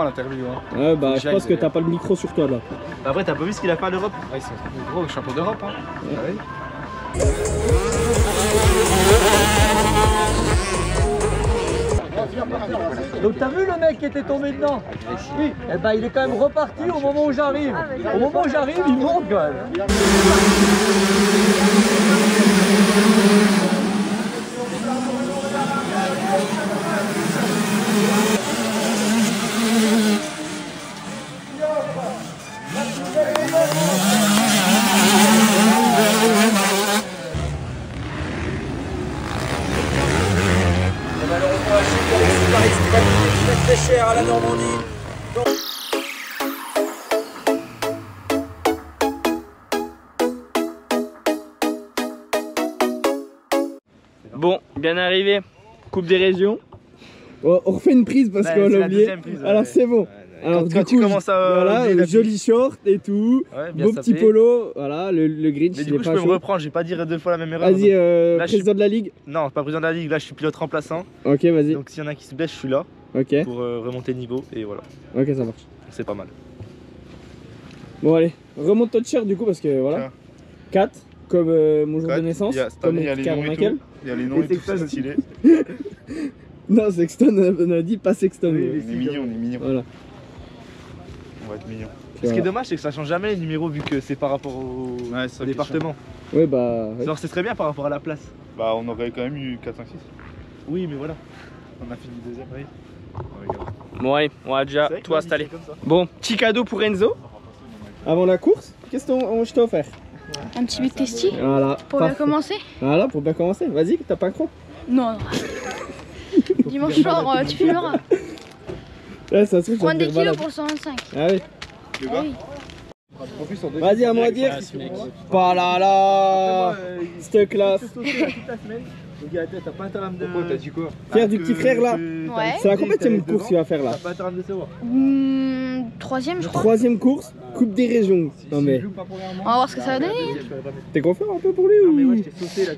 l'interview. Hein. Ouais, bah je pense que t'as pas le micro sur toi là. Après, t'as pas vu ce qu'il a fait à l'Europe? Ouais, c'est le gros champion d'Europe. Hein. Ouais. Donc t'as vu le mec qui était tombé dedans? Oui. Eh ben il est quand même reparti au moment où j'arrive. Au moment où j'arrive, il monte quand même. Très cher à la Normandie. Bon, bien arrivé. Coupe des régions. Oh, on refait une prise parce qu'on l'a oublié. Alors c'est bon. Alors quand tu commences à... Voilà, joli short et tout. Ouais, bien beau petit polo. Voilà, le green. Mais du coup, je peux me reprendre. Je vais pas dire deux fois la même erreur. Vas-y, président de la ligue. Non, pas président de la ligue. Là, je suis pilote remplaçant. Ok, vas-y. Donc s'il y en a qui se blessent, je suis là. Ok. Pour remonter le niveau. Et voilà. Ok, ça marche. C'est pas mal. Bon, allez. Remonte ton t-shirt du coup parce que voilà. 4, comme mon jour de naissance. Il y a les noms et tout. Il y a les noms et tout, c'est stylé. Non, Sexton, on a dit pas Sexton. Oui, on est mignon, on est mignon. Voilà. On va être mignon. Ce qui est dommage, c'est que ça change jamais les numéros vu que c'est par rapport au département. Ouais, bah. Ouais. Alors, c'est très bien par rapport à la place. Bah, on aurait quand même eu 4, 5, 6. Oui, mais voilà. On a fini deuxième, oui. Bon, allez, on va déjà tout installer. Bon, petit cadeau pour Enzo. Avant la course, qu'est-ce que je t'ai offert? Un petit big testy. Voilà. Pour bien commencer. Voilà, pour bien commencer. Vas-y, t'as pas un croc? Non, non. Dimanche soir, tu filmeras. Ouais, ça se trouve. Prends des kilos pour le 125. Ah oui. Ah oui. Vas-y, à moi de dire. Pas là là. Cette classe. T'as pas intérêt de... Pourquoi t'as dit quoi? Fier du petit frère là. Ouais. C'est la combien de course qu'il va faire là? T'as pas intérêt de le savoir. Troisième, je crois. Troisième course, Coupe des régions. Non mais. On va voir ce que ça va donner. T'es confiant un peu pour lui ou?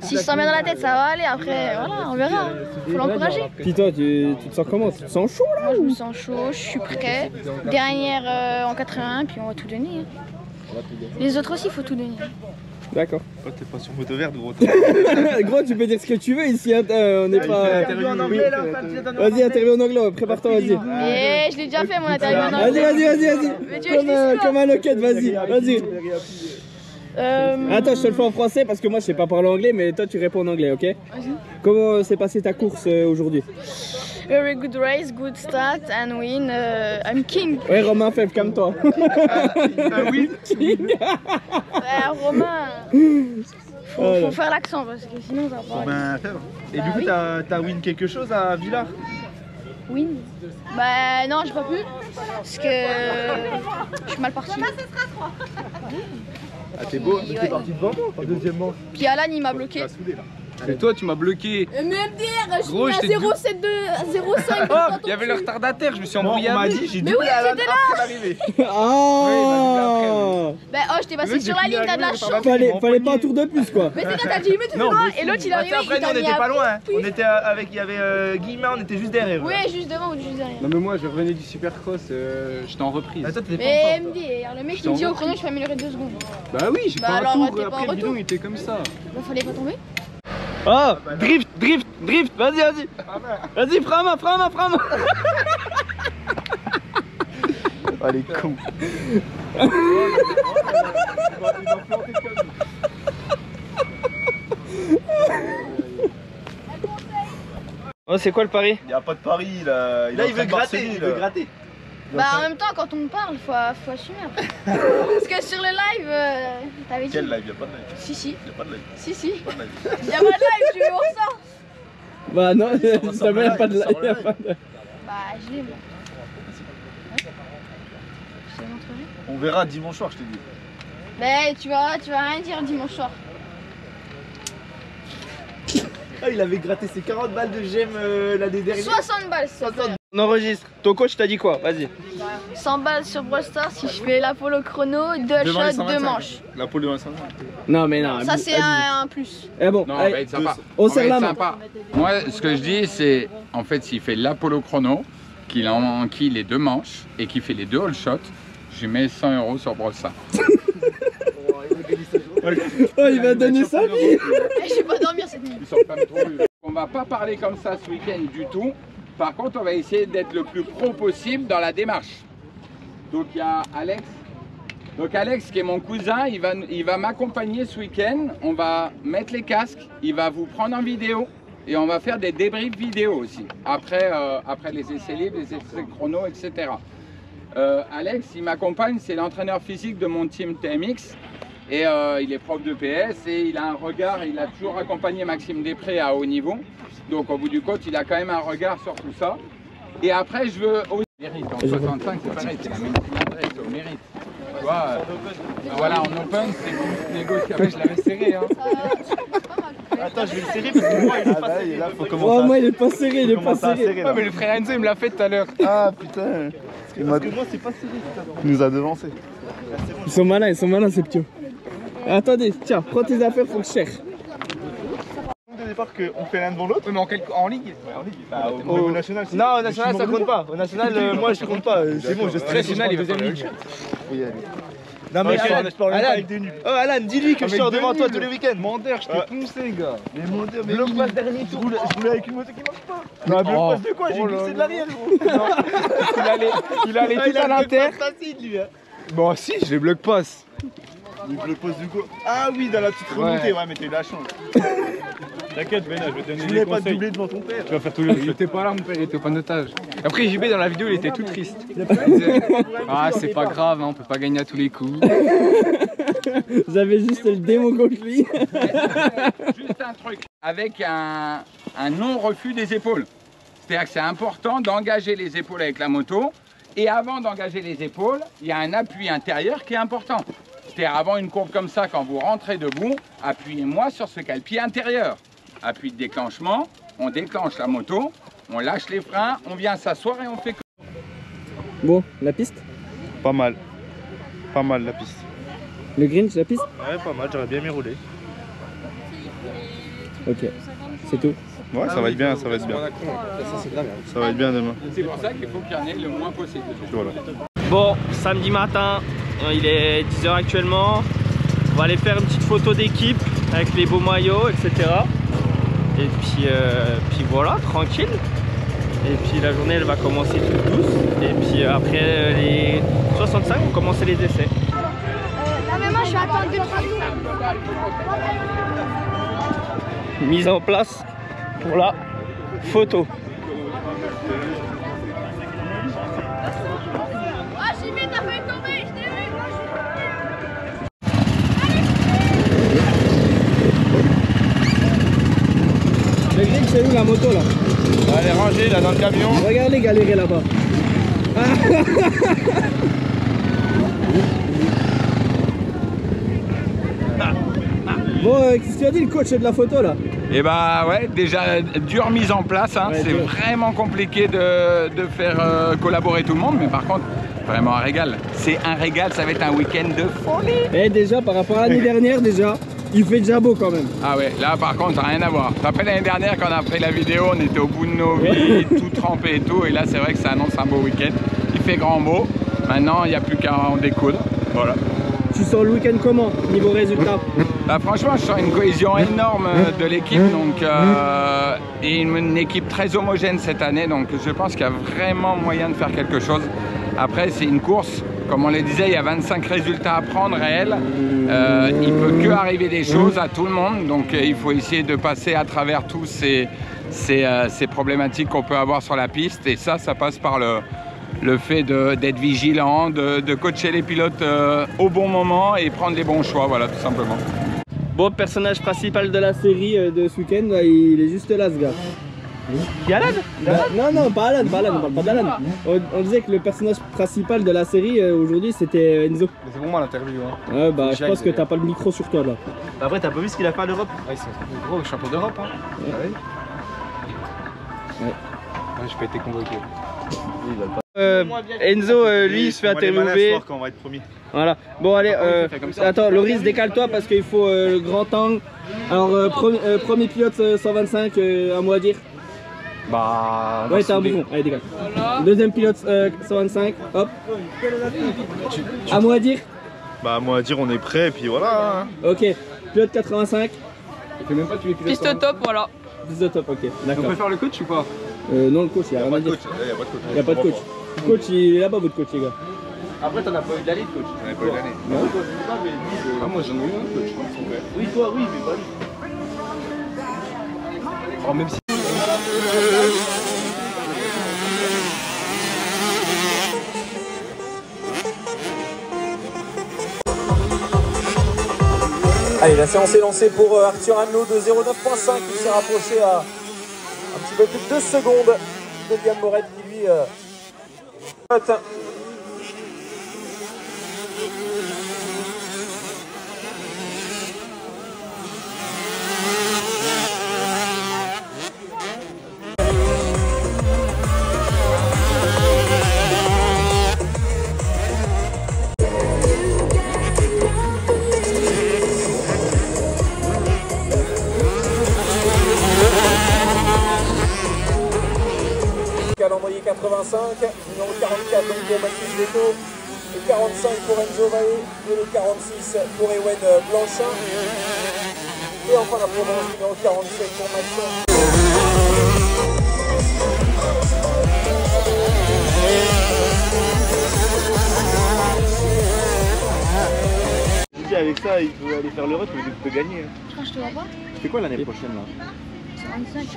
Si ça met dans la tête, ça va aller. Après, voilà, on verra. Faut l'encourager. Puis toi, tu te sens comment? Tu te sens chaud là? Moi, je me sens chaud, je suis prêt. Dernière en 81, puis on va tout donner. Les autres aussi, il faut tout donner. D'accord. Oh, t'es pas sur moto verte, gros. Gros, tu peux dire ce que tu veux ici, hein, on n'est pas. Interview en anglais là. Vas-y, interview en anglais, prépare-toi, vas-y. Et je l'ai déjà fait mon interview en anglais. Vas-y. Comme un loquette, vas-y. Attends, je te le fais en français parce que moi je sais pas parler anglais, mais toi tu réponds en anglais, ok? Comment s'est passée ta course aujourd'hui? Very good race, good start and win. I'm king. Ouais, Romain Fèvre, calme-toi. Oui. Romain. Faut faire l'accent parce que sinon ça va pas. Et du coup, t'as win quelque chose à Villars? Win? Bah non, j'ai pas pu. Parce que je suis mal parti. Ah, t'es beau, t'es parti devant moi en deuxième manche. Puis Alan il m'a bloqué. Et toi, tu m'as bloqué. Mais MDR, je Gros, suis à 0,72, 0,5. Oh, il y avait le retardataire, je me suis embrouillé avec. J'ai Mais oui, j'étais là. Ah. Bah oh, je t'ai passé sur la ligne, t'as de la chance. Fallait pas un tour de plus quoi. Mais c'est quand t'as dit mais tu fais droit et l'autre il est arrivé. Après, nous on était pas loin. On était avec, il y avait Guillemin, on était juste derrière. Oui, juste devant ou juste derrière. Non, mais moi, je revenais du supercross, j'étais en reprise. Toi, t'étais Mais pas MDR, le mec il me dit au chrono je vais améliorer 2 secondes. Bah oui, j'ai Bah pas alors, un tour, t'es pas après en le bidon retour. il était comme ça. Bah fallait pas tomber. Oh, drift, vas-y. Vas-y, prends ma. Oh, les cons. Oh, c'est quoi le pari? Il y a pas de pari, là. Là, il veut gratter. Bah en même temps quand on parle faut assumer après. Parce que sur le live t'avais dit. Quel live? Y'a pas de live. Si. Y'a pas de live. Si. Y'a pas de live. Y'a pas de live, tu veux on sort. Bah non, ça y a pas de Bah je l'ai moi. Ouais. Je te montrerai. On verra dimanche soir, je te dis. Mais tu vas rien dire dimanche soir. Ah, il avait gratté ses 40 balles de gemmes l'année dernière. 60 balles, 60. On enregistre. Ton coach t'a dit quoi? Vas-y. 100 balles sur Brawl Stars si je fais l'Apollo chrono, 2 shots, 2 manches. La pole de 125. Non mais non. Ça c'est un plus. Eh bon, Non, allez, on va être sympa. on serre la main. Moi, ce que je dis, c'est en fait, s'il fait l'Apollo chrono, qui enquille les 2 manches et qui fait les 2 all shots, je lui mets 100 € sur Brossa. Oh, il va donner ça. Je vais pas dormir cette nuit. On va pas parler comme ça ce week-end du tout. Par contre, on va essayer d'être le plus pro possible dans la démarche. Donc il y a Alex. Donc Alex qui est mon cousin, il va m'accompagner ce week-end. On va mettre les casques, il va vous prendre en vidéo et on va faire des débriefs vidéo aussi. Après les essais libres, les essais chrono, etc. Alex, il m'accompagne, c'est l'entraîneur physique de mon team TMX. Et il est prof de PS et il a un regard, il a toujours accompagné Maxime Després à haut niveau. Donc au bout du compte, il a quand même un regard sur tout ça. Et après, je veux aussi... Mérite, en 65, c'est pareil, c'est la même adresse, au mérite. Tu vois, voilà, en open, c'est négociable. Je l'avais serré, hein. Attends, je vais le serrer parce que moi, il est pas serré. Là, faut commencer. Oh, moi, il est pas serré, il est pas serré. Ouais, mais le frère Enzo, il me l'a fait tout à l'heure. Ah putain. Parce que moi, c'est pas serré. Il nous a devancé. Ils sont malins ces petits. Attendez, tiens, prends tes affaires, faut que je cherche. Au départ qu'on fait l'un devant l'autre. Mais en ligue. Bah, au national. Non, au national ça compte pas. Au national, moi je compte pas. C'est bon, je stresse. National, il va deuxième ligue. Non mais Alan, oh Alan, dis-lui que je sors devant toi tous les week-ends. Menteur, je t'ai poncé, gars. Mais menteur, mais bloc passe dernier tour. Je roulais avec une moto qui marche pas. Non, bloc passe de quoi? J'ai glissé de l'arrière, gros. Il allait tout à l'inter. Bon, si, je les bloque passe. Il bloc passe du coup. Ah oui, dans la petite remontée, ouais, mais t'as eu la chance. T'inquiète, Ben, je vais te donner Je des voulais pas te conseils. doubler devant ton père. Tu vas faire tous les trucs. T'es pas là, mon père, il était au point d'otage. Après, JB dans la vidéo, il était tout triste. Ah, c'est pas grave, hein, on peut pas gagner à tous les coups. J'avais juste le démon contre lui. Juste un truc, avec un non-refus des épaules. C'est-à-dire que c'est important d'engager les épaules avec la moto. Et avant d'engager les épaules, il y a un appui intérieur qui est important. C'est-à-dire avant une courbe comme ça, quand vous rentrez debout, appuyez-moi sur ce qu'a le pied intérieur. Appui de déclenchement, on déclenche la moto, on lâche les freins, on vient s'asseoir et on fait... Bon, la piste? Pas mal. Pas mal la piste. Le green, la piste? Ouais, pas mal, j'aurais bien m'y rouler. Ok, c'est tout. Ouais, ça va être bien, ça va être bien. Ça va être bien demain. C'est pour ça qu'il faut qu'il y en ait le moins possible. Voilà. Bon, samedi matin, il est 10h actuellement. On va aller faire une petite photo d'équipe avec les beaux maillots, etc. Et puis voilà, tranquille. Et puis la journée elle va commencer toute douce. Et puis après les 65, on va commencer les essais. La maman, je vais attendre 2-3 jours. Mise en place pour la photo. Ah, j'y vais, t'as failli tomber, je t'ai vu, moi Le green, c'est où la moto là? Elle est rangée là dans le camion. Regardez galérer là-bas. Bon, qu'est-ce que tu as dit le coach de la photo là? Et bah ouais, déjà dure mise en place, hein. Ouais, C'est vraiment compliqué de faire collaborer tout le monde, mais par contre, vraiment un régal. C'est un régal, ça va être un week-end de folie. Eh déjà, par rapport à l'année dernière déjà, il fait déjà beau quand même. Ah ouais, là par contre, rien à voir. Tu te rappelles l'année dernière quand on a pris la vidéo, on était au bout de nos vies, tout trempé et tout, et là c'est vrai que ça annonce un beau week-end. Il fait grand beau, maintenant il n'y a plus qu'à en découdre, voilà. Tu sens le week-end comment, niveau résultat? Bah, franchement, je sens une cohésion énorme de l'équipe, donc et une équipe très homogène cette année, donc je pense qu'il y a vraiment moyen de faire quelque chose. Après, c'est une course, comme on le disait, il y a 25 résultats à prendre réels. Il ne peut que arriver des choses à tout le monde, donc il faut essayer de passer à travers tous ces problématiques qu'on peut avoir sur la piste, et ça passe par le fait d'être vigilant, de coacher les pilotes au bon moment et prendre les bons choix, voilà, tout simplement. Bon, personnage principal de la série de ce week-end, là, il est juste là ce gars. Y'a Alan? Non, pas Alan, on parle pas d'Alan. On disait que le personnage principal de la série aujourd'hui c'était Enzo. C'est pour moi l'interview. Hein. Ouais, bah je pense que t'as pas le micro sur toi là. Après, t'as pas vu ce qu'il a fait à l'Europe? Ouais, c'est gros champion d'Europe. Hein. Ouais. Ouais. J'ai pas été convoqué. Enzo, lui, il se fait interviewer. Quand on va être premier. Voilà. Bon, allez, attends, Loris, décale-toi parce qu'il faut le grand angle. Alors, premier pilote 125, à moi à dire. Bah. Ouais, t'as un bouffon. Allez, dégage. Deuxième pilote 125. Hop. À moi à dire. Bah, moi à dire, on est prêt, et puis voilà. Ok. Pilote 85. Piste top, voilà. Piste top, ok. D'accord. On peut faire le coach ou pas? Non, le coach, il y a rien à dire. Il n'y a pas de coach. Le coach, il est là-bas, votre coach, les gars. Après, t'en as pas eu d'allée, coach. J'en ai pas eu l'année. Non. Ah, moi j'en ai eu un coach. Oui, toi, oui, mais pas lui. Oh, même si. Allez, la séance est lancée pour Arthur Amelot de 0,9.5. Il s'est rapproché à un petit peu plus de 2 secondes de Liam Moret qui lui note. Calendrier 85, numéro 44 donc pour Mathis Veto, le 45 pour Enzo Valle et le 46 pour Ewen Blanchin. Et enfin la Provence numéro 47 pour Maxence. Avec ça, il peut aller faire le retour, il peut gagner. Quand je te vois pas. C'est quoi l'année prochaine là? 25.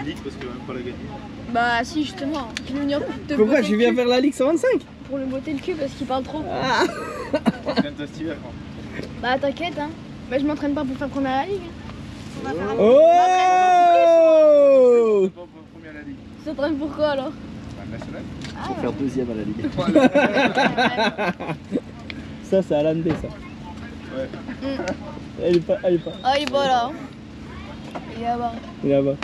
Dites parce que même pas la gagner. Bah si justement, je vais venir te Pourquoi botter tu le viens cul. faire la Ligue 125? Pour le botter le cul parce qu'il parle trop. Ah. Bientôt cet hiver. Bah t'inquiète hein. Bah je m'entraîne pas pour faire première à la ligue. Oh! Tu t'entraînes pour quoi alors? Pour faire deuxième à la Ligue. Ça, c'est Alan B, ça. Ouais. Elle est pas. Ah il est pas là. Il est là-bas. Il est là-bas.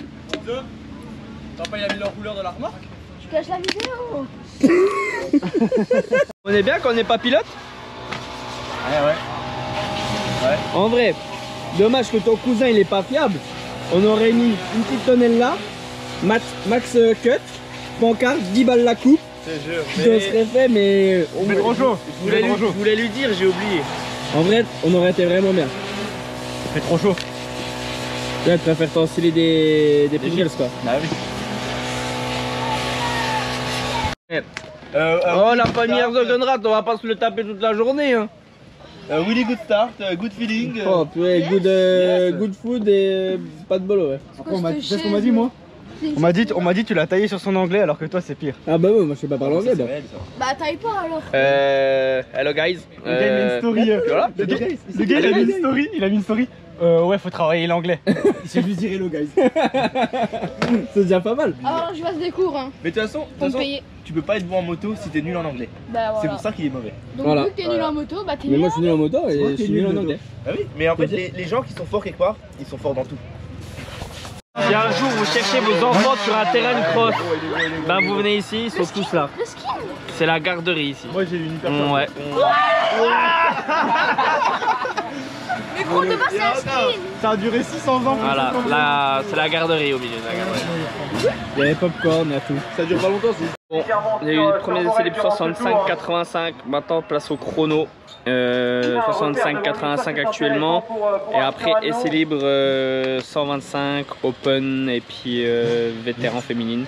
T'as pas, il a mis leur couleur de la remorque? Tu caches la vidéo. On est bien quand on n'est pas pilote? Ouais. En vrai, dommage que ton cousin il est pas fiable. On aurait mis une petite tonnelle là, max cut, pancarte, 10 balles la coupe. C'est sûr. Ça serait fait, mais. Mais trop chaud. Je voulais lui dire, j'ai oublié. En vrai, on aurait été vraiment bien. Ça fait trop chaud. Là, tu préfères t'enfiler des Pringles quoi. Bah oui. Oh la panière de Gunrat, on va pas se le taper toute la journée hein. Willy, good start, good feeling. Oh purée, good food et pas de bolo ouais. Tu sais ce qu'on m'a dit moi? On m'a dit tu l'as taillé sur son anglais alors que toi c'est pire. Ah bah ouais, moi je sais pas parler anglais. Bah taille pas alors. Hello guys. Le gars il met une story. Voilà. Le gars il a mis une story. Ouais, faut travailler l'anglais. Il s'est juste dit hello guys. C'est déjà pas mal. Alors je passe des cours hein. Mais de toute façon, tu peux pas être bon en moto si t'es nul en anglais. Bah voilà. C'est pour ça qu'il est mauvais. Donc Voilà. vu que t'es nul en moto, bah t'es Mais nul. moi je suis nul en moto et je suis nul en anglais. Ah oui, mais en fait les gens qui sont forts quelque part, ils sont forts dans tout. Si un jour vous cherchez vos enfants sur un terrain de cross, ben vous venez ici, ils sont tous là. Le skin. C'est la garderie ici. Moi j'ai eu une hyper Ouais. Mais gros de bas c'est un skin. Ça a duré 600 ans. Voilà, là c'est la garderie au milieu de la garderie. Il y avait popcorn, il y a tout. Ça dure pas longtemps. Bon, il y a eu les premiers essais libres 65-85, maintenant place au chrono. 65-85 actuellement. Et après essai libre 125, open et puis vétéran féminine.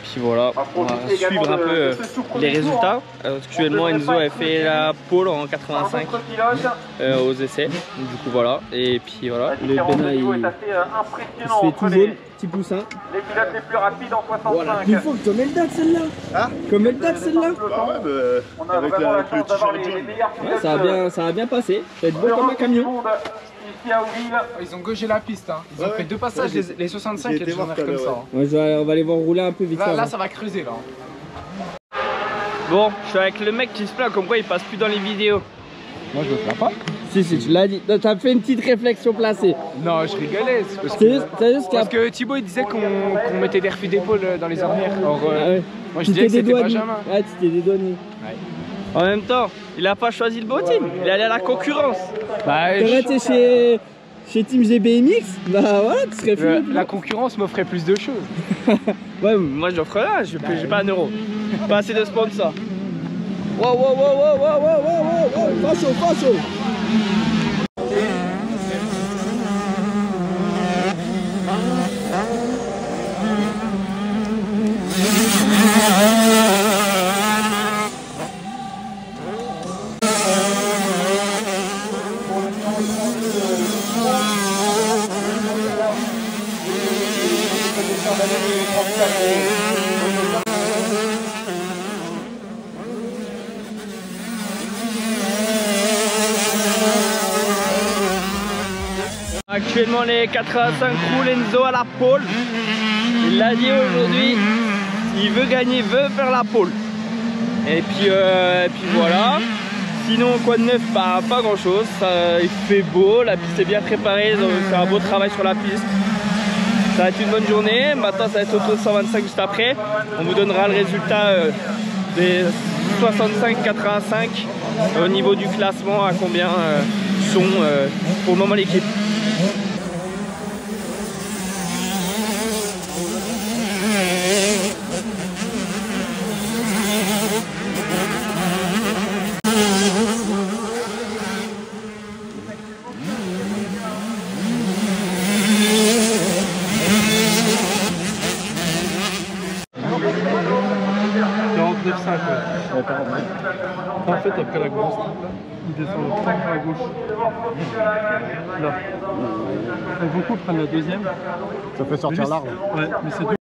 Puis voilà, on va suivre un peu les résultats. Actuellement Enzo a fait la pole en 85 aux essais. Du coup voilà, et puis voilà. Le Bena il se fait tout jaune, petit poussin. Les pilotes les plus rapides en 65. Voilà, il faut que tu mets le date celle-là. Ah, comme elle date celle-là. Bah ouais, On a vraiment la chance d'avoir les meilleurs pilotes. Ouais, ça a bien passé. Ça va être beau comme un camion. Ici à Ouville. Ils ont gaugé la piste, hein. Ils ont fait 2 passages, les 65 j'ai et été des voir journées comme tout à ça. l'heure, hein. On va les voir rouler un peu vite. Là, ça va creuser là. Bon, je suis avec le mec qui se plaint comme quoi il passe plus dans les vidéos. Moi, je me plains pas. Si, tu l'as dit. T'as fait une petite réflexion placée. Non, je rigolais. c'est Parce C'est juste parce que Thibaut il disait qu'on mettait des refus d'épaule dans les ornières. Or, Ah ouais. moi je disais que c'était Benjamin. Ouais, tu t'es dédouané. En même temps, il a pas choisi le beau team, il est allé à la concurrence. Bah, T'aurais été chez chez Team GBMX, bah voilà, tu serais fou. La concurrence m'offrait plus de choses. Ouais, moi j'offre là, j'ai pas un euro. Pas assez de sponsors. Wow, wow, wow, wow, wow, wow, wow, wow, Pas chaud, pas chaud. Actuellement les 85 roulent Enzo à la pole. Il l'a dit aujourd'hui, il veut gagner, il veut faire la pole. Et puis voilà. Sinon quoi de neuf, bah, pas grand chose. Il fait beau, la piste est bien préparée, ils ont fait un beau travail sur la piste. Ça va être une bonne journée. Maintenant ça va être autour de 125 juste après. On vous donnera le résultat des 65-85 au niveau du classement, à combien sont pour le moment l'équipe. En fait, après la grosse, il descend le 30 à gauche. Là. Donc beaucoup prennent la deuxième. Ça fait sortir l'arbre. Ouais, mais c'est deux.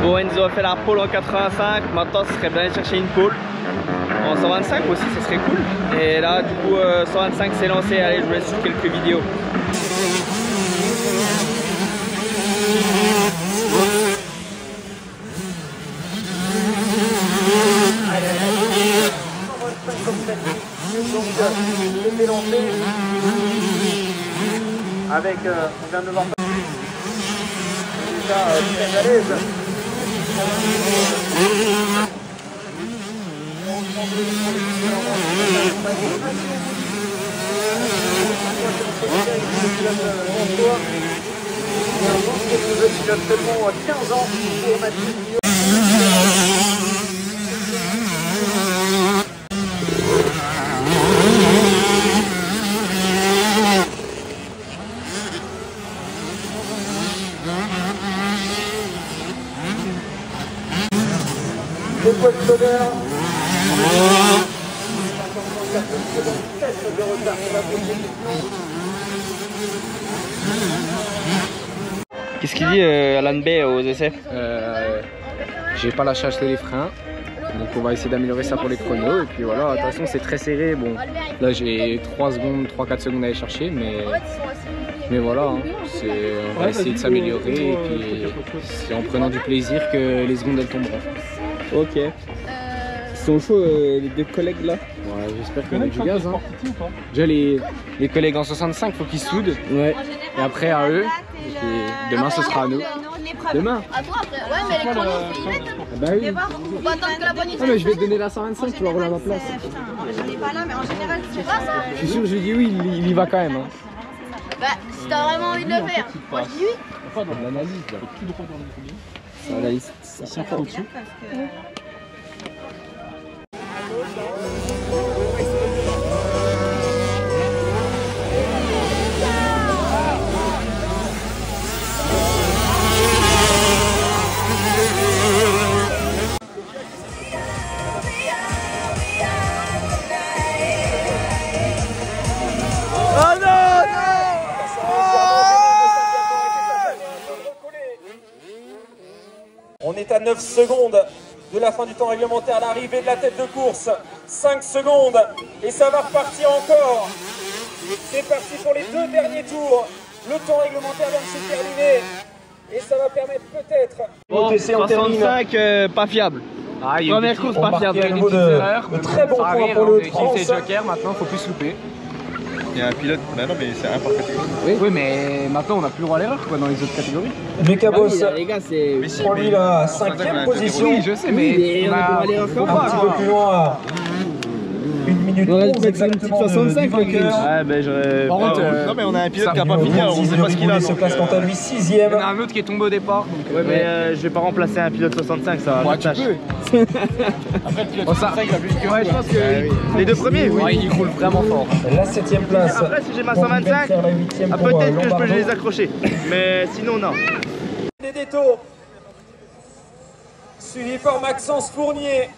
Bon, Enzo a fait la pole en 85, maintenant ce serait bien de chercher une pole. En 125 aussi, ce serait cool. Et là, du coup, 125 s'est lancé. Allez, je vous laisse sur quelques vidéos. Donc, lancé avec, on vient de voir déjà très à l'aise. Il a seulement 15 ans pour Mathieu. Le poinçonneur. Qu'est-ce qu'il dit Alan Bay aux essais? J'ai pas lâché acheter les freins. Donc on va essayer d'améliorer ça pour les chronos. Et puis voilà, de toute façon c'est très serré. Bon, là j'ai 3-4 secondes à aller chercher. Mais voilà, hein, on va essayer de s'améliorer. Et puis c'est en prenant du plaisir que les secondes elles tomberont. Ok. Ils sont chauds les deux collègues là? Ouais, j'espère qu'on a du gaz. Hein. Déjà les collègues en 65, faut qu'ils soudent. Ouais. Et après à eux. Et demain ce sera à nous. Demain? À toi après. Ouais, mais les chronos, ils mettent. Bah oui. On va attendre que la bonne mais je vais te donner la 125, tu vas rouler à ma place. Je n'ai pas là, mais en général, c'est pas ça. Je suis sûr, je dis oui, il y va quand même. Hein. Bah, si t'as vraiment envie de le faire, moi je dis oui. Enfin, dans l'analyse, il y a tout droit dans les combien. C'est l'analyse. Ça s'en fout au-dessus. On est à 9 secondes de la fin du temps réglementaire, l'arrivée de la tête de course. 5 secondes et ça va repartir encore. C'est parti pour les deux derniers tours. Le temps réglementaire vient de se terminer et ça va permettre peut-être... Bon, 65, pas fiable. Première course pas fiable. Marqué à nouveau de très bons points pour le France. C'est Joker, maintenant faut plus se louper. Il y a un pilote, bah non mais c'est un par catégorie. Oui, mais maintenant on n'a plus le droit à l'erreur quoi dans les autres catégories. Lucas Boss Les gars, c'est. prend lui la 5e position. Oui, je sais, mais on a pas l'erreur Un petit peu plus loin à 1 minute On aurait 11 dû mettre une petite exactement 65 du le Chris. vainqueur. Ouais, ben j'aurais. par contre, Non mais on a un pilote qui a Numéro pas fini, alors on 26 sait de pas ce qu'il a. Riboulet se place quant à lui 6e. il y en a un autre qui est tombé au départ. Donc, Ouais, mais je vais pas remplacer un pilote 65, ça va. ouais, tu peux. Après le pilote Oh, ça, il a plus que Ouais, je pense que les deux premiers, oui. ouais, il roule vraiment fort. La 7e place. Après, si j'ai ma pour 125, Hubert, la 8e ah, pour, peut-être que je peux Lombardo. les accrocher. Mais sinon, non. Benedetto, suivi par Maxence Fournier.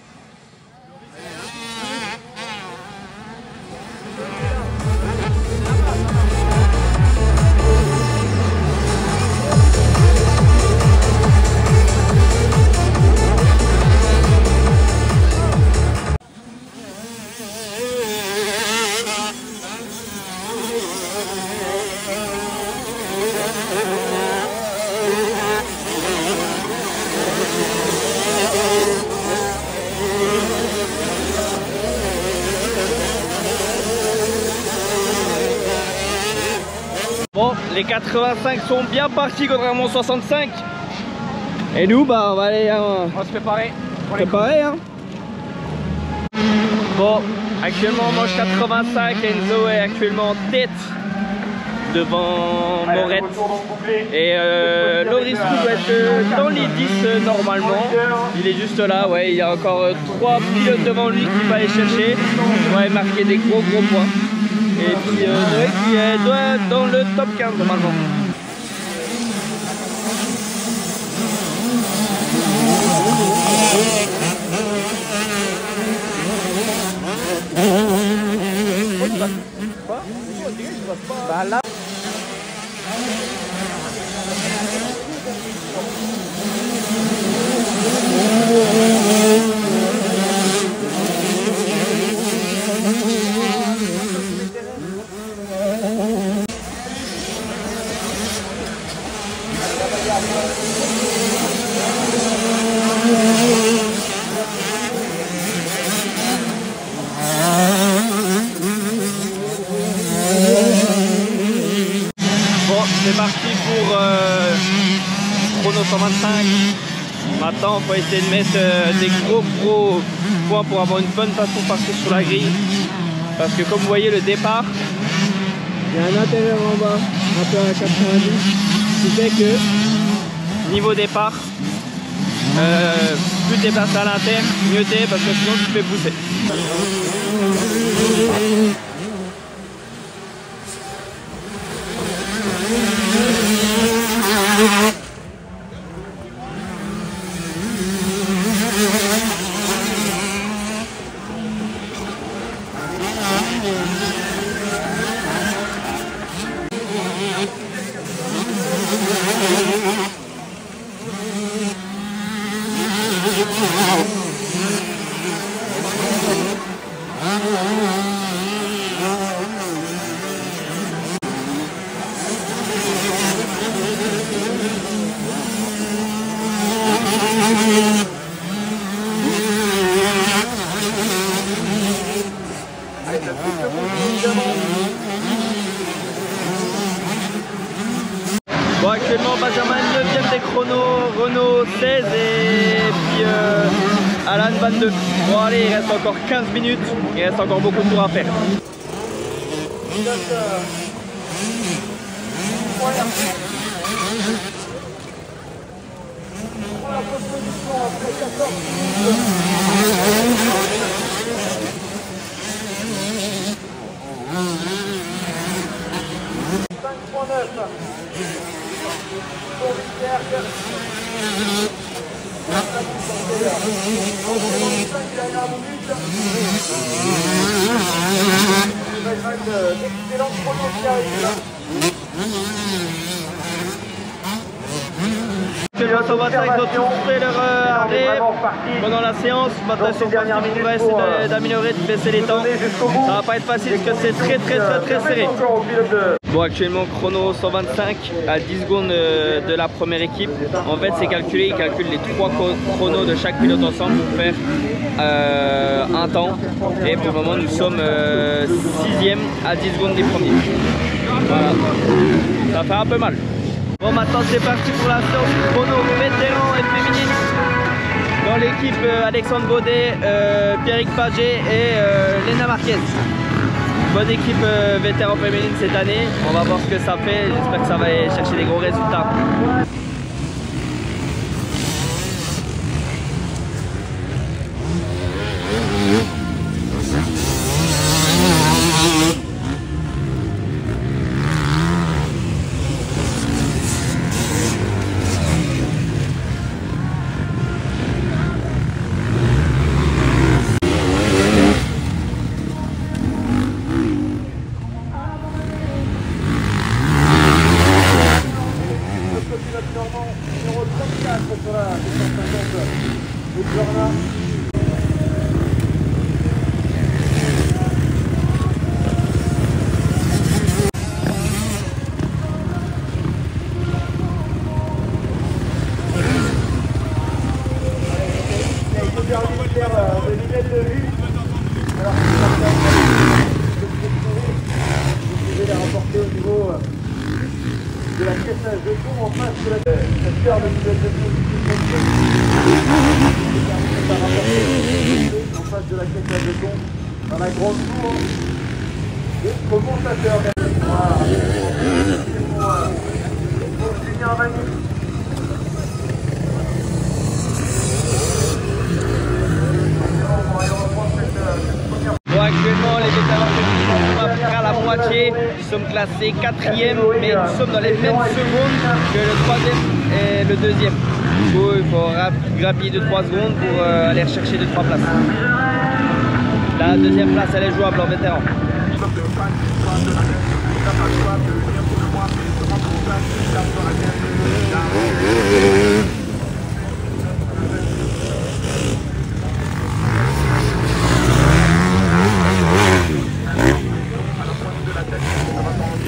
Bon, les 85 sont bien partis contrairement aux 65. Et nous, bah, on va aller On va se préparer. préparer. Hein. Bon, actuellement on mange 85. Enzo est actuellement en tête devant Moret. Et Loris doit être dans les 10 normalement. Il est juste là, ouais. Il y a encore 3 pilotes devant lui qu'il va aller chercher. Ouais, marquer des gros points. Et puis Noé qui doit être dans le top 15 normalement. Bah là. Bon, c'est parti pour chrono 125. Maintenant, il faut essayer de mettre des gros points pour avoir une bonne façon de passer sur la grille. Parce que comme vous voyez, le départ, Il y a un intérieur en bas, un peu à 90, qui fait que niveau départ, plus t'es placé à l'inter, mieux t'es parce que sinon tu te fais pousser. Bon, actuellement Benjamin 9ème des chronos, Renault 16 et puis Alan 22. Bon allez, il reste encore 15 minutes, il reste encore beaucoup de tours à faire. Pilote 125, ils ont tous fait leur arrêt pendant la séance. Maintenant, ils sont partis pour essayer d'améliorer, de baisser les temps. Ça va pas être facile parce que c'est très serré. Bon, actuellement, chrono 125 à 10 secondes de la première équipe. En fait, c'est calculé, ils calculent les 3 chronos de chaque pilote ensemble pour faire un temps. Et pour le moment, nous sommes 6e à 10 secondes des premiers. Voilà, ça fait un peu mal. Bon, maintenant c'est parti pour la séance chrono vétéran et féminine. Dans l'équipe, Alexandre Baudet, Pierrick Paget et Léna Marquez. Bonne équipe vétéran féminine cette année. On va voir ce que ça fait. J'espère que ça va aller chercher des gros résultats. de la caisse de fond en face de la cœur de nouvelle de fond en face de la caisse de fond dans la grande tour au montateur. Voilà. Pour Julien Vanni. Bon, actuellement, les vétérans sont à peu près à la moitié. Nous sommes classés 4e, mais nous sommes dans les mêmes secondes que le 3e et le 2e. Du coup, il faut grappiller de 3 secondes pour aller rechercher 2-3 places. La 2e place, elle est jouable en vétéran.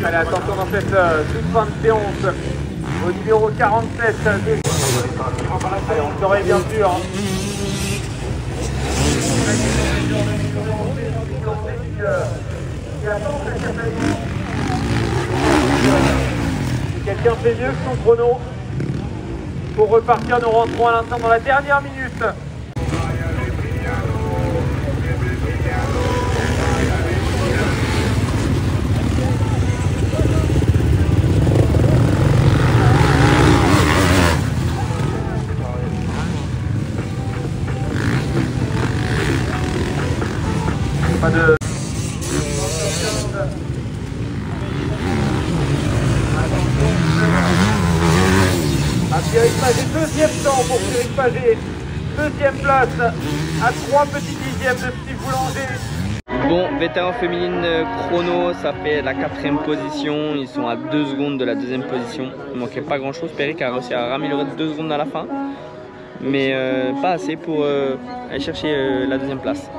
Allez, attention dans cette toute fin de séance au numéro 47. Allez, on serait bien sûr. Si quelqu'un fait mieux que son chrono, pour repartir, nous rentrons à l'instant dans la dernière minute. Pas de... Pierrick Paget, deuxième temps pour Pierrick Paget. Deuxième place à 3 petits dixièmes de Steve Boulanger. Bon, vétéran féminine chrono, ça fait la 4e position. Ils sont à 2 secondes de la 2e position. Il manquait pas grand chose. Pierrick a réussi à améliorer de 2 secondes à la fin. Mais pas assez pour aller chercher la 2e place.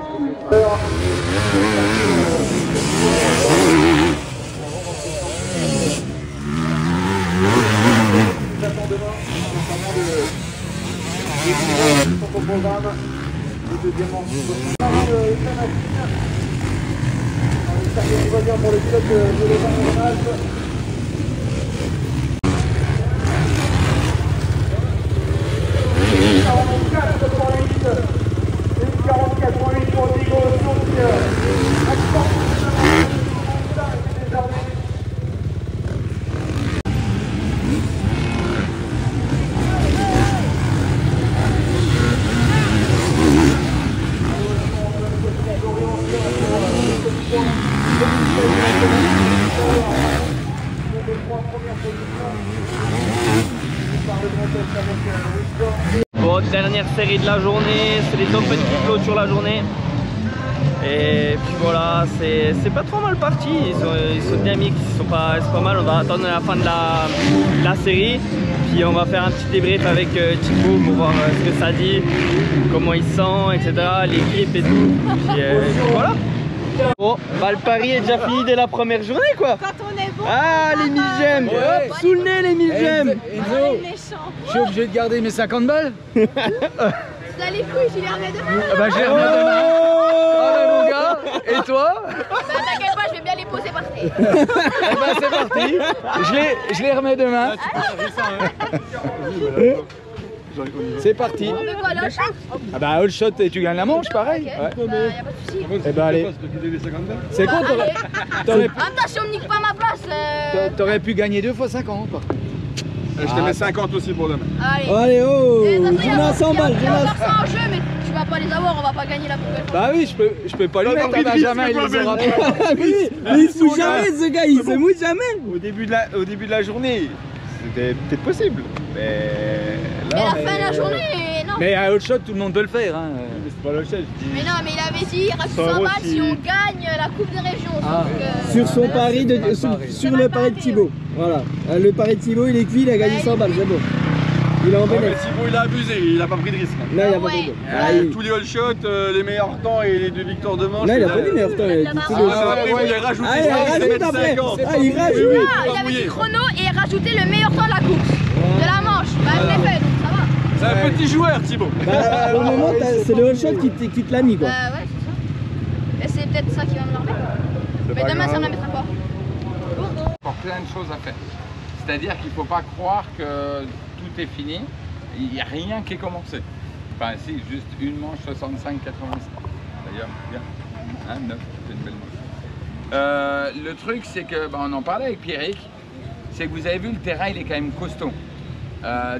Pour le pilote de l'événement. Bon, dernière série de la journée, c'est les top petits clôtures sur la journée. Et puis voilà, c'est pas trop mal parti, ils sont dynamiques, c'est pas mal. On va attendre la fin de la série, puis on va faire un petit débrief avec Thibaut pour voir ce que ça dit, comment il se sent, etc., les grippes et tout. Puis voilà. Bon, bah le pari est déjà fini dès la première journée quoi. Quand on est bon. Ah les 1000 gemmes, Ouais. sous le nez les 1000 gemmes. Enzo, je suis obligé de garder mes 50 balles. T'as les couilles, je les remets demain. Ah bah je les remets demain. Oh là mon gars. Et toi? Bah t'inquiète pas, je vais bien les poser par terre. Eh bah c'est parti. Je les remets demain. C'est parti. On fait quoi là? Ah bah all shot et tu gagnes la manche pareil. Ok, Ouais. bah y'a pas de soucis. Eh bah allez. C'est con, En même temps, si on me nique pas ma place. t'aurais pu gagner 2 fois 50 par contre. Je te mets 50 aussi pour demain. Allez. Allez, oh, Et de toute façon, j'en ai un 100 balles, il y a j'en ai un- encore ça en jeu, mais tu vas pas les avoir, on va pas gagner la poubelle. Bah oui, je peux pas lui mettre à Benjamin, il les aura pas. Ah oui, mais il se mouille jamais ce gars, il se mouille jamais. Au début de la journée, c'était peut-être possible. Mais Mais là, à la fin de la journée, non. Mais à all shot, tout le monde peut le faire. Hein. c'est pas le chef. Mais non, mais il avait dit, il rajoute 100 100 euros balles si- si on gagne la Coupe des Régions. Ah. Donc, Sur son pari de, sur le pari de Thibaut. Voilà, le pari de Thibaut il est cuit, il a gagné 100 balles, c'est bon. Il est en Non, mais bénéfice. Thibaut il a abusé, il a pas pris de risque. Là il a pas Ouais. pris de. Ah, Ah, il- tous les all shots, les meilleurs temps et les 2 victoires de manche. Là il a pas dit meilleur temps, il a dit tous les- Après, il a rajouté Ah, il rajoute après. Ah, il rajoute. Oui, Ah, il avait dit chrono et rajouté le meilleur temps de la course, de la manche. Bah, je l'ai fait, donc ça va. C'est un petit joueur, Thibaut. Bah, au moment, c'est le all shot qui te l'a mis quoi. Bah, ouais, c'est ça. Et c'est peut-être ça qui va me l'enlever. Mais demain, ça me la mettra pas. Encore plein de choses à faire. C'est-à-dire qu'il ne faut pas croire que tout est fini. Il n'y a rien qui est commencé. Enfin, si, juste une manche 65-85. D'ailleurs, bien. 9, c'est une belle manche. Le truc, c'est que, on en parlait avec Pierrick, c'est que vous avez vu, le terrain, il est quand même costaud.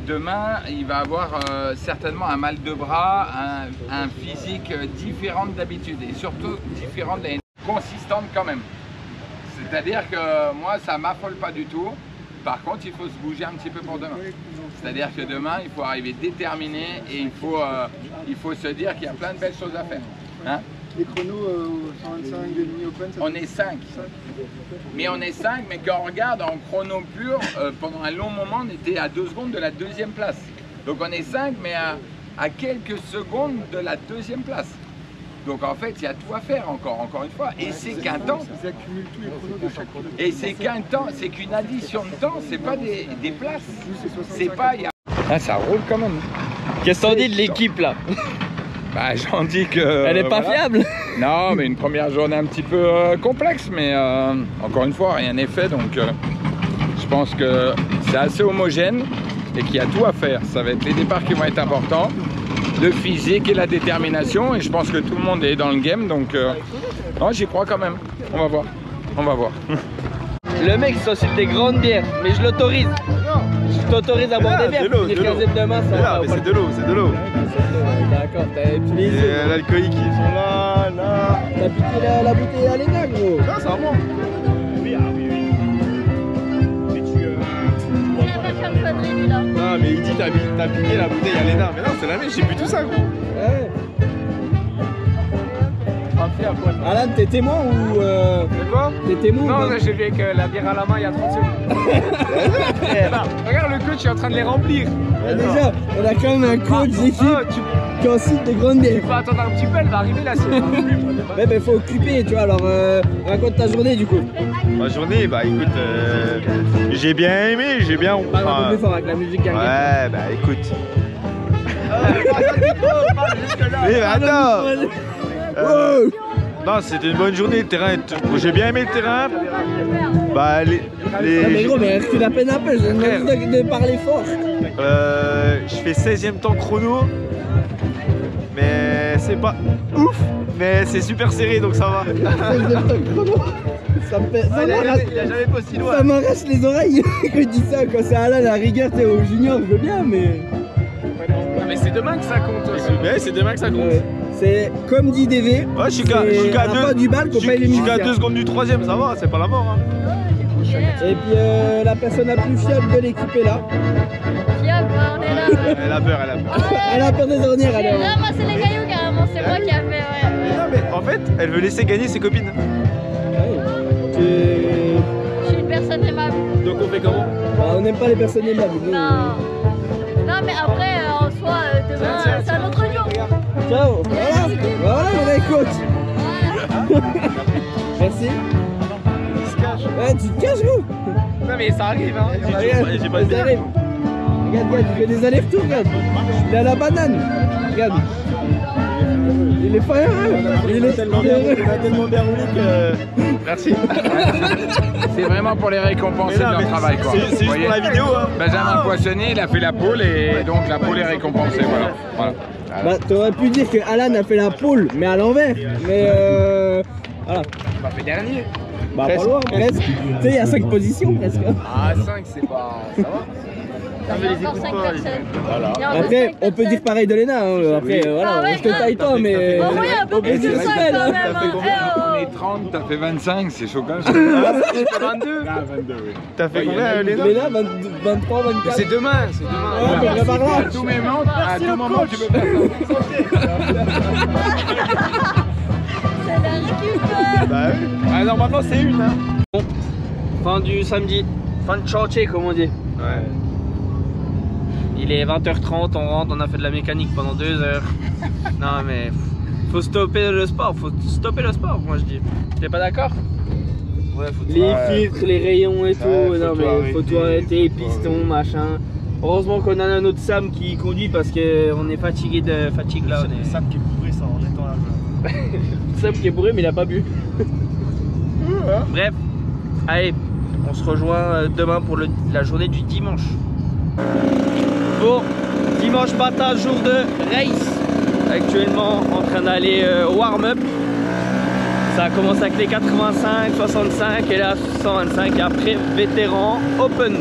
Demain, il va avoir certainement un mal de bras, un physique différent d'habitude et surtout différent de l'année, consistante quand même. C'est-à-dire que moi, ça ne m'affole pas du tout. Par contre, il faut se bouger un petit peu pour demain. C'est-à-dire que demain, il faut arriver déterminé et il faut se dire qu'il y a plein de belles choses à faire. Hein? Les chronos 125 demi open, ça on est 5. Mais on est 5, mais quand on regarde en chrono pur, pendant un long moment, on était à 2 secondes de la 2e place. Donc on est 5, mais à quelques secondes de la 2e place. Donc en fait, il y a tout à faire encore une fois. Et c'est qu'un temps. Ils accumulent tous les chronos de chaque chrono. Et c'est qu'un temps, c'est qu'une addition de temps, c'est pas des places. C'est pas. Ah, ça roule quand même. Qu'est-ce que t'en dis de l'équipe là? Bah, j'en dis que. Elle est pas fiable? Non, mais une première journée un petit peu complexe, mais encore une fois, rien n'est fait. Donc je pense que c'est assez homogène et qu'il y a tout à faire. Ça va être les départs qui vont être importants, le physique et la détermination. Et je pense que tout le monde est dans le game. Donc non, j'y crois quand même. On va voir. On va voir. Le mec il s'achète des grandes bières, mais je l'autorise. Je t'autorise à boire des bières. de l'eau, Les de l'eau. 15e demain, ça va. Mais c'est de l'eau, c'est de l'eau. D'accord, t'as utilisé. L'alcoolique, ils sont là, là. T'as piqué la bouteille à l'éna gros. Ça, c'est bon. Il a pas fait une connerie, lui là. Non, mais il dit t'as piqué la bouteille à l'ENA. Mais non, c'est la même, j'ai bu tout ça, gros. Ouais. Alan, t'es témoin ou C'est quoi? t'es témoin ou Non, pas? là, j'ai vu avec la bière à la main il y a 30 secondes. Regarde le coach, il est en train de les remplir. Ouais, déjà, on a quand même un coach d'équipe qui en cite des grandes bières. Faut attendre un petit peu, elle va arriver la sienne. Ouais, mais faut occuper, tu vois. Alors, raconte ta journée du coup. Ma journée, bah écoute, j'ai bien aimé, j'ai bien. Parle un peu plus fort avec la musique qui arrive. Ouais, bah écoute. Mais attends. Oh. Non, c'était une bonne journée, le terrain. J'ai bien aimé le terrain. Bah les. Ah, mais gros, mais recule à peine un peu, j'ai envie de parler fort. Je fais 16e temps chrono. Mais c'est pas ouf. Mais c'est super serré donc ça va. Ça me fait. Ça m'arrache- Il a jamais pas aussi loin. ça m'arrache les oreilles quand je dis ça. Quand c'est Alan, la rigueur, t'es au junior, je veux bien, mais. Mais c'est demain que ça compte aussi. Mais c'est demain que ça compte. Ouais. C'est comme dit DV. Ouais, je suis qu'à c'est à la fin du bal qu'on paye les je suis qu'à musiciens. 2 secondes du 3e, ça va, c'est pas la mort. Hein. Et puis la personne la plus fiable de l'équipe est là. Fiable, on est là. Elle a peur, elle a peur. Elle a peur des ornières, elle est. Non, moi c'est les cailloux carrément, c'est moi qui a fait, ouais. mais en fait, elle veut laisser gagner ses copines. Je suis une personne aimable. Donc on fait comment? On n'aime pas les personnes aimables. Non. Non, mais après, en soi, demain, c'est un autre jour. Ciao. Voilà, on est coach. Merci. Il se cache. Ouais, tu te caches, gros. Non mais ça arrive hein. J'ai pas de bière. Regarde, il fait des allers-retours, regarde. Il est à la banane. Regarde. Il est pas heureux. Il a tellement bien roulé que... Merci. C'est vraiment pour les récompenser de leur travail, quoi. C'est juste pour la vidéo, hein. Benjamin Poissonnier, il a fait la pole et donc la pole est récompensée, voilà. Bah, t'aurais pu dire que Alan a fait la pole, mais à l'envers. Mais voilà. Il m'a fait dernier. Bah, pas loin, presque. Tu sais, il y a 5 positions presque. Ah, 5, c'est pas... Ça va. Il y a encore 5 personnes. Voilà. Après, on peut dire pareil de Léna. Hein. Après, voilà, je te taille toi, mais. Bon, oui, un peu plus que ça quand même. On est 30, t'as fait 25, c'est choquant. J'ai fait 22. Ah, 22, oui. T'as fait combien, Léna? Léna, 23, 24. C'est demain, c'est demain. Ouais, mais prépare-la. À tout moment, tu peux faire C'est la récup. Bah oui. Ah, normalement, c'est une. Hein. Bon, fin du samedi, fin de chantier comme on dit. Ouais. Il est 20h30, on rentre, on a fait de la mécanique pendant 2 heures. Non mais faut stopper le sport, moi je dis. T'es pas d'accord? Ouais, faut Les filtres, les rayons et tout, Ouais, non mais faut tout arrêter, pistons, machin. Heureusement qu'on a un autre Sam qui conduit parce qu'on est fatigué de fatigue là. C'est Sam qui est bourré, ça, en étant là. Sam qui est bourré mais il a pas bu. Bref, allez, on se rejoint demain pour la journée du dimanche. Bon, dimanche matin, jour de race. Actuellement en train d'aller warm-up. Ça commence avec les 85, 65 et là 125 et après vétéran open.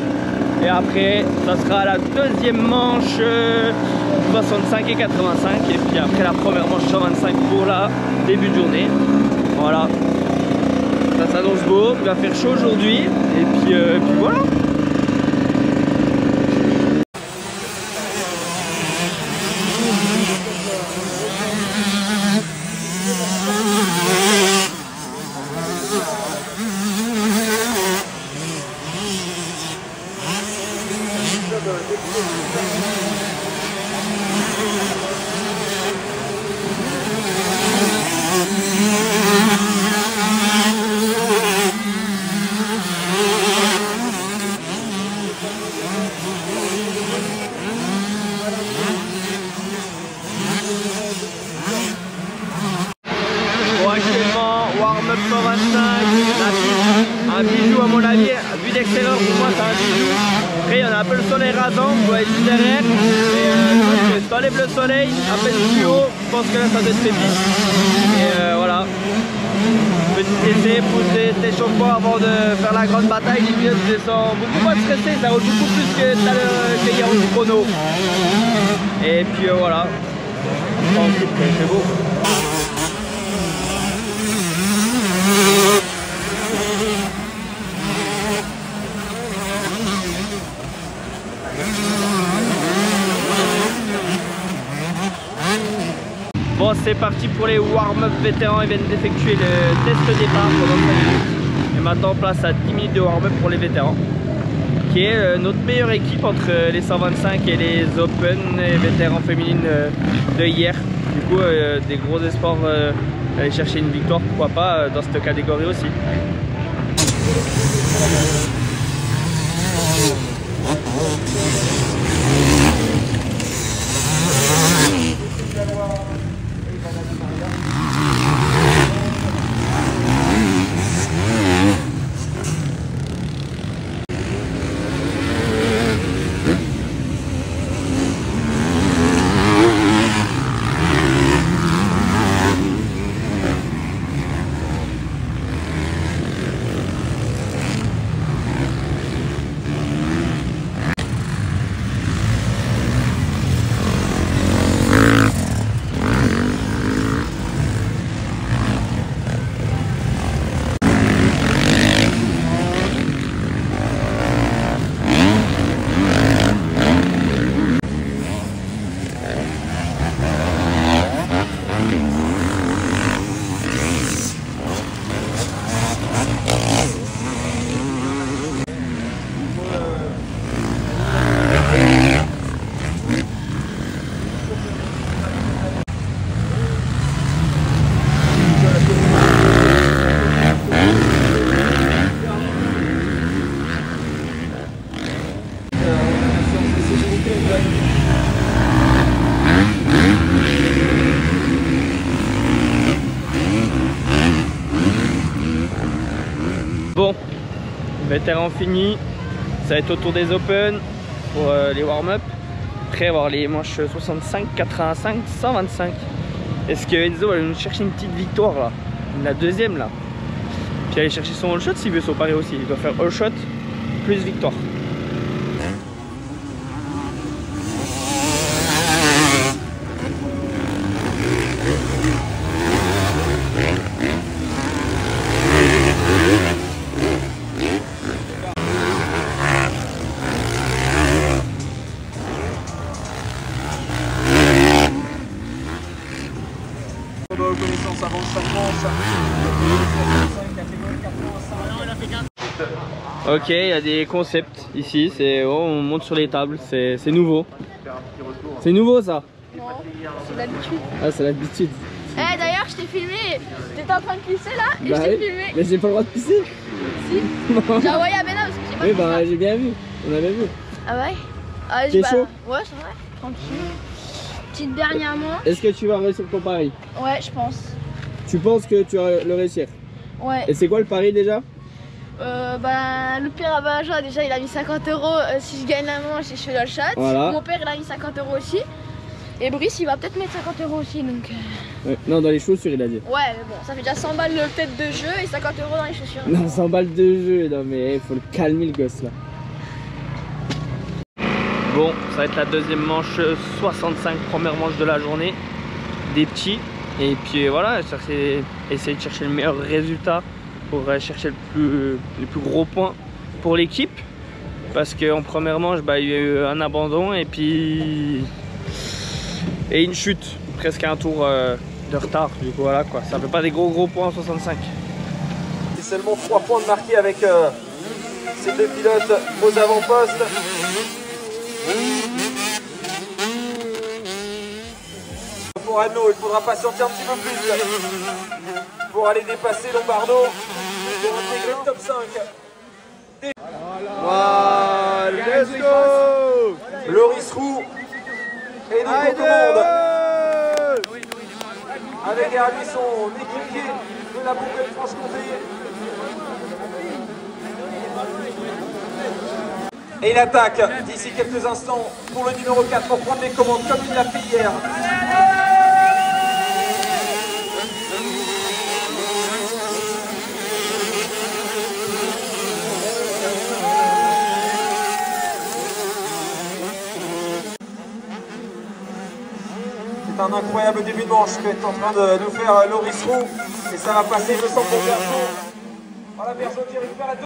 Et après ça sera la deuxième manche 65 et 85 et puis après la première manche 125 pour la début de journée. Voilà. Ça s'annonce beau, il va faire chaud aujourd'hui et puis voilà. Actuellement, warm-up 125, un bijou à mon avis, vue d'extérieur pour moi c'est un bijou. Après il y en a un peu le soleil rasant, vous voyez juste derrière. Et si t'enlèves le soleil, à peine plus haut, je pense que là ça doit être fait. Et voilà. Petit essai, pousser tes échauffements avant de faire la grande bataille, les pilotes descendent beaucoup moins stressés, ça roule beaucoup plus que hier au chrono. Et puis voilà. Tranquille, c'est beau. Bon, c'est parti pour les warm-up vétérans. Ils viennent d'effectuer le test départ pendant 5 minutes. Et maintenant, place à 10 minutes de warm-up pour les vétérans, qui est notre meilleure équipe entre les 125 et les Open et vétérans féminines de hier. Du coup, des gros espoirs d'aller chercher une victoire, pourquoi pas, dans cette catégorie aussi. Bon, vétéran fini, ça va être autour des Open pour les warm-up. Après avoir les manches 65, 85, 125. Est-ce que Enzo va nous chercher une petite victoire là, la deuxième là, puis aller chercher son all shot s'il veut son pari aussi. Il doit faire all shot plus victoire. Ok, il y a des concepts ici, on monte sur les tables, c'est nouveau. C'est nouveau ça? Non, c'est l'habitude. Ah, c'est l'habitude. Eh d'ailleurs, je t'ai filmé, t'étais en train de pisser là et Bah je t'ai oui. filmé. Mais j'ai pas le droit de pisser. Si. J'ai envoyé à Bena parce que j'ai pas Oui, pissé. bah j'ai bien vu, on avait vu. Ah ouais? Ah, T'es bah, chaud? Ouais, c'est vrai, tranquille. Petite dernière manche. Est-ce que tu vas réussir ton pari? Ouais, je pense. Tu penses que tu vas le réussir? Ouais. Et c'est quoi le pari déjà? Bah, le père Abaja, déjà il a mis 50 € si je gagne la manche et je fais le shot. Voilà. Mon père il a mis 50 € aussi. Et Brice il va peut-être mettre 50 € aussi donc. Ouais. Non, dans les chaussures il a dit. Ouais, mais bon, ça fait déjà 100 balles peut-être de jeu et 50 € dans les chaussures. Non, 100 balles de jeu, non mais faut le calmer le gosse là. Bon, ça va être la deuxième manche, 65, première manche de la journée, des petits. Et puis voilà, essayer de chercher le meilleur résultat pour chercher le plus gros point pour l'équipe. Parce qu'en première manche, bah, il y a eu un abandon et puis une chute, presque un tour de retard. Du coup voilà quoi, ça fait pas des gros points en 65. C'est seulement 3 points de marqués avec ces deux pilotes aux avant-postes. Pour Anno, il faudra patienter un petit peu plus pour aller dépasser Lombardo, pour intégrer le top 5. Voilà, let's go! Loris Roux et Nico Commande. Avec derrière lui son équipier de la Bourgogne-Franche-Comté. Et il attaque d'ici quelques instants pour le numéro 4 pour prendre les commandes comme il l'a fait hier. C'est un incroyable début de manche que est en train de nous faire Loris Roux. Et ça va passer, je sens pour Bergeau. Voilà Bergeau qui récupère la deux.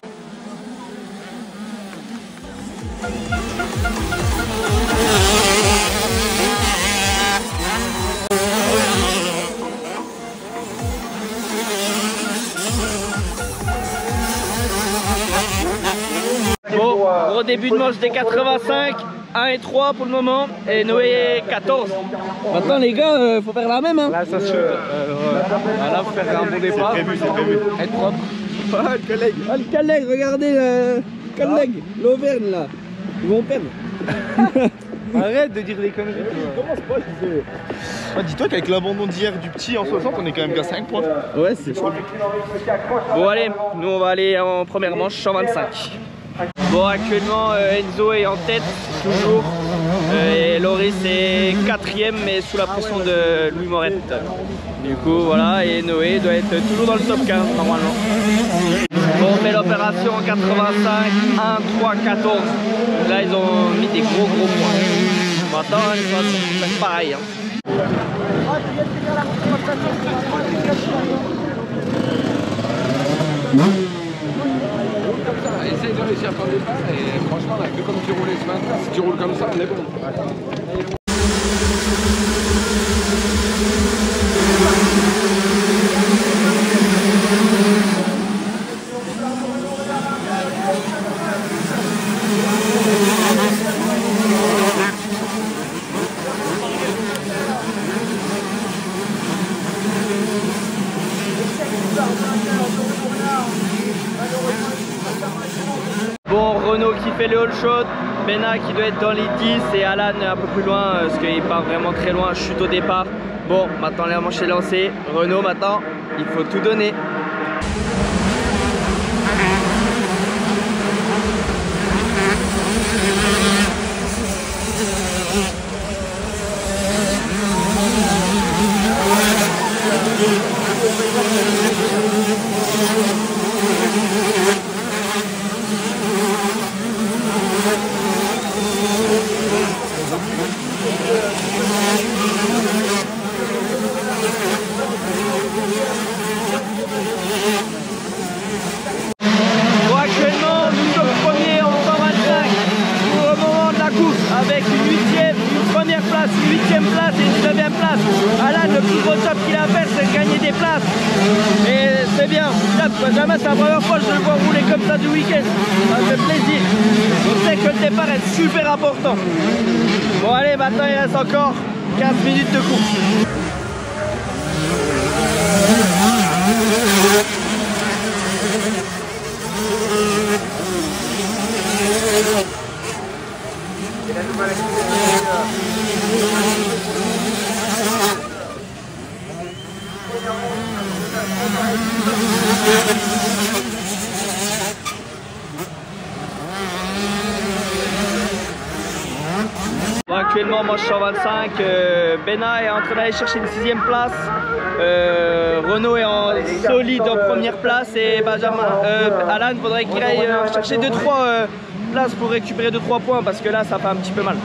Bon, gros début de manche des 85, 1 et 3 pour le moment, et Noé 14. Maintenant les gars, faut faire la même hein. Là ça se là faut faire un bon départ. C'est prévu. Être propre. Ah le collègue. Ah le collègue, regardez le collègue, l'Auvergne là. Ils vont perdre. Arrête de dire des conneries. Commence pas, je disais. Ah, dis-toi qu'avec l'abandon d'hier du petit en 60, on est quand même qu'à 5 points. Ouais, c'est chaud. Bon, allez, nous on va aller en première manche 125. Bon, actuellement Enzo est en tête, toujours. Et Loris est 4ème, mais sous la pression de Louis Morette. Du coup, voilà, et Noé doit être toujours dans le top 15 normalement. Bon, on fait l'opération en 85, 1, 3, 14. Là, ils ont mis des gros points. Maintenant, ils vont faire pareil. Hein. Essaye de réussir ton départ et franchement, on a vu comme tu roulais ce matin. Si tu roules comme ça, on est bon. Bon, Renault qui fait le all shot, Bena qui doit être dans les 10 et Alan un peu plus loin parce qu'il part vraiment très loin, chute au départ. Bon, maintenant la manche est lancée, Renault maintenant, il faut tout donner. place et une 9e place. Alan, le plus gros job qu'il a à faire, c'est de gagner des places. Et c'est bien. Là, Benjamin, c'est la première fois que je le vois rouler comme ça du week-end. Ça me fait plaisir. On sait que le départ est super important. Bon, allez, maintenant il reste encore 15 minutes de course. Bon, actuellement manche 125, Bena est en train d'aller chercher une 6e place, Renaud est en solide en première place et Alan faudrait qu'il aille chercher 2-3 places pour récupérer 2-3 points parce que là ça fait un petit peu mal.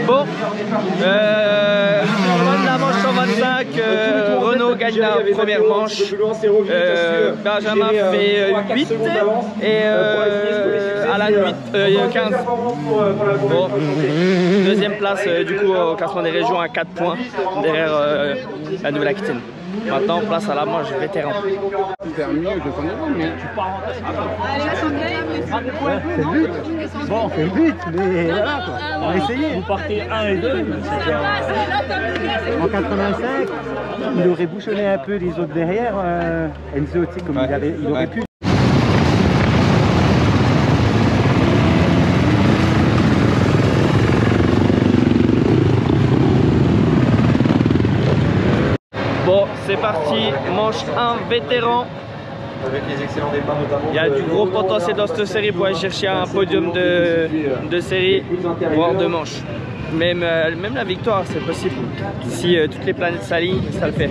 Bon, la manche 125, Renaud gagne la première manche, Benjamin fait 8 et Alan 15. Bon, deuxième place du coup au classement des régions à 4 points derrière la Nouvelle-Aquitaine. Maintenant place à la manche vétéran. C'est mieux que ton niveau, mais tu pars c'est le but. Bon, c'est le but, mais voilà quoi. On va essayer. Vous partez 1 et 2. En 85, il aurait bouchonné un peu les autres derrière. Enzo, tu sais, comme il aurait pu. Bon, c'est parti, manche 1 vétéran. Avec les excellents départs notamment. Il y a du gros potentiel dans cette série pour aller chercher un podium de série, voire de manche. Même la victoire, c'est possible. Si toutes les planètes s'alignent, ça le fait.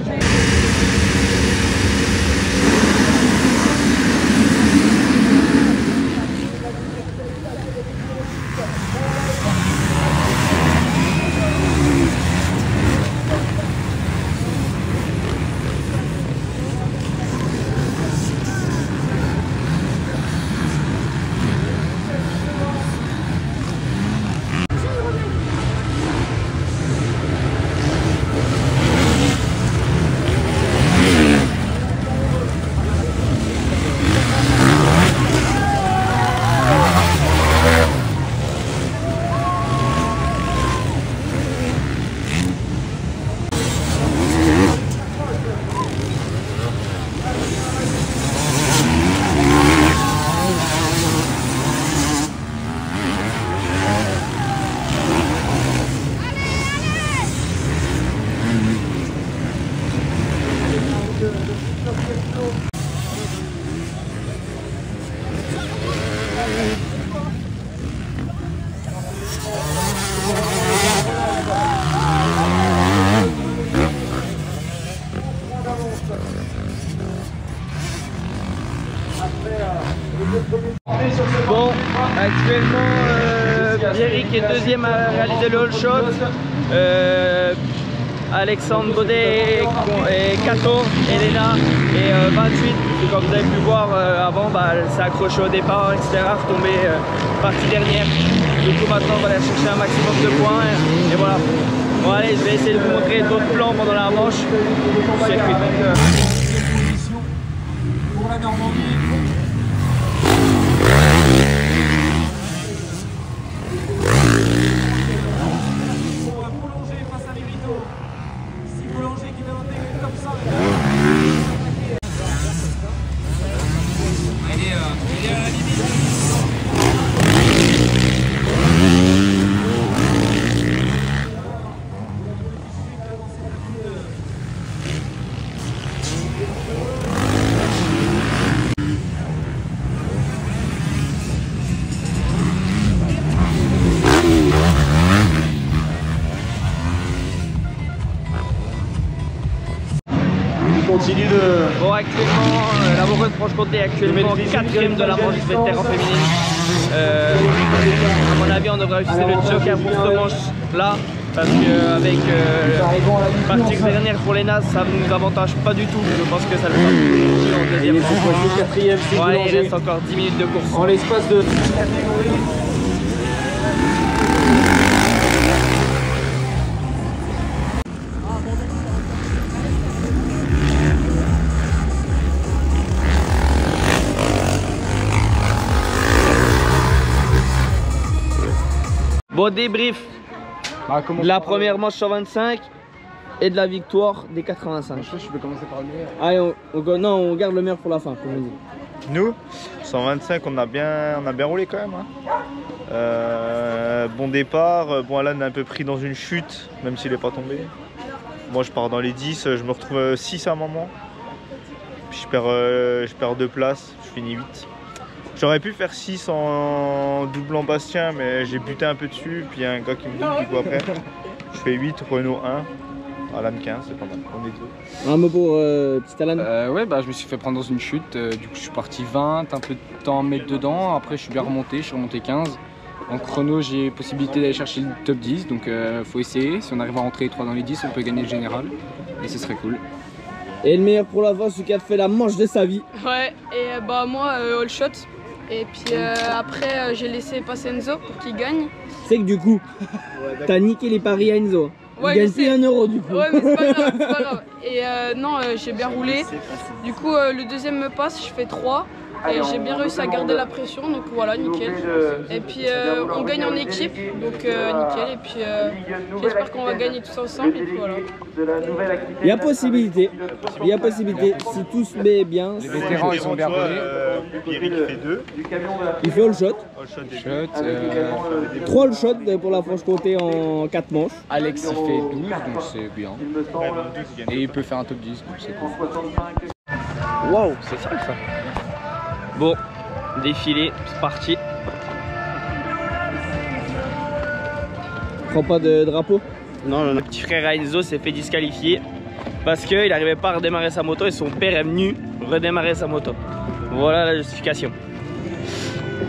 Bon, actuellement, Pierrick est deuxième à réaliser le all shot. Alexandre Baudet et 14, Elena et 28. Comme vous avez pu voir avant, elle s'est accrochée au départ, etc. Retombée partie dernière. Du coup maintenant on va aller chercher un maximum de points et voilà. Bon allez, je vais essayer de vous montrer d'autres plans pendant la manche. Circuit. Pour la Normandie. Boulanger face à Lérito. 6 Boulanger qui va actuellement, la Bourgogne-Franche-Comté est actuellement 4ème de la manche vétéran féminine. À mon avis, on devrait utiliser le joker pour ce manche là. Parce qu'avec partie dernière pour les NAS, ça ne nous avantage pas du tout. Je pense que ça le fera en deuxième manche. Ouais, il reste encore 10 minutes de course. En l'espace de... Bon débrief de la première manche 125 et de la victoire des 85. Je peux commencer par le meilleur. Allez, on garde le meilleur pour la fin, comme on dit. Nous, 125, on a bien roulé quand même. Hein. Bon départ, bon Alan est un peu pris dans une chute, même s'il n'est pas tombé. Moi je pars dans les 10, je me retrouve 6 à un moment. Puis je perds 2 places, je finis 8. J'aurais pu faire 6 en doublant Bastien, mais j'ai buté un peu dessus. Puis il y a un gars qui me double du coup après. Je fais 8, Renault 1, Alan 15, c'est pas mal. On est 2. Un mot pour petit Alan. Ouais, bah je me suis fait prendre dans une chute. Du coup, je suis parti 20, un peu de temps à me mettre dedans. Après, je suis bien remonté, je suis remonté 15. En chrono, j'ai possibilité d'aller chercher le top 10. Donc, faut essayer. Si on arrive à rentrer 3 dans les 10, on peut gagner le général. Et ce serait cool. Et le meilleur pour la fin, celui qui a fait la manche de sa vie. Ouais, et bah moi, all shot. Et puis après, j'ai laissé passer Enzo pour qu'il gagne. C'est que du coup, t'as niqué les paris à Enzo. Il gagne plus 1 euro du coup. Ouais, mais c'est pas grave, c'est pas grave. Et non, j'ai bien roulé. Du coup, le deuxième me passe, je fais 3. Et j'ai bien réussi à garder la pression, donc voilà, nickel. Et puis on gagne en équipe, donc nickel. Et puis j'espère qu'on va gagner tous ensemble. Et puis voilà. Il y a possibilité, si tout se met bien. Les vétérans, ils sont bien roulés. Pierrick fait 2. Il fait all shot. 3 all shot pour la Franche-Comté en 4 manches. Alex il fait 12, donc c'est bien. Et il peut faire un top 10, donc c'est cool. Waouh, c'est ça ça. Bon, défilé, c'est parti. Prends pas de drapeau? Non, le petit frère Enzo s'est fait disqualifier parce qu'il n'arrivait pas à redémarrer sa moto et son père est venu redémarrer sa moto. Voilà la justification.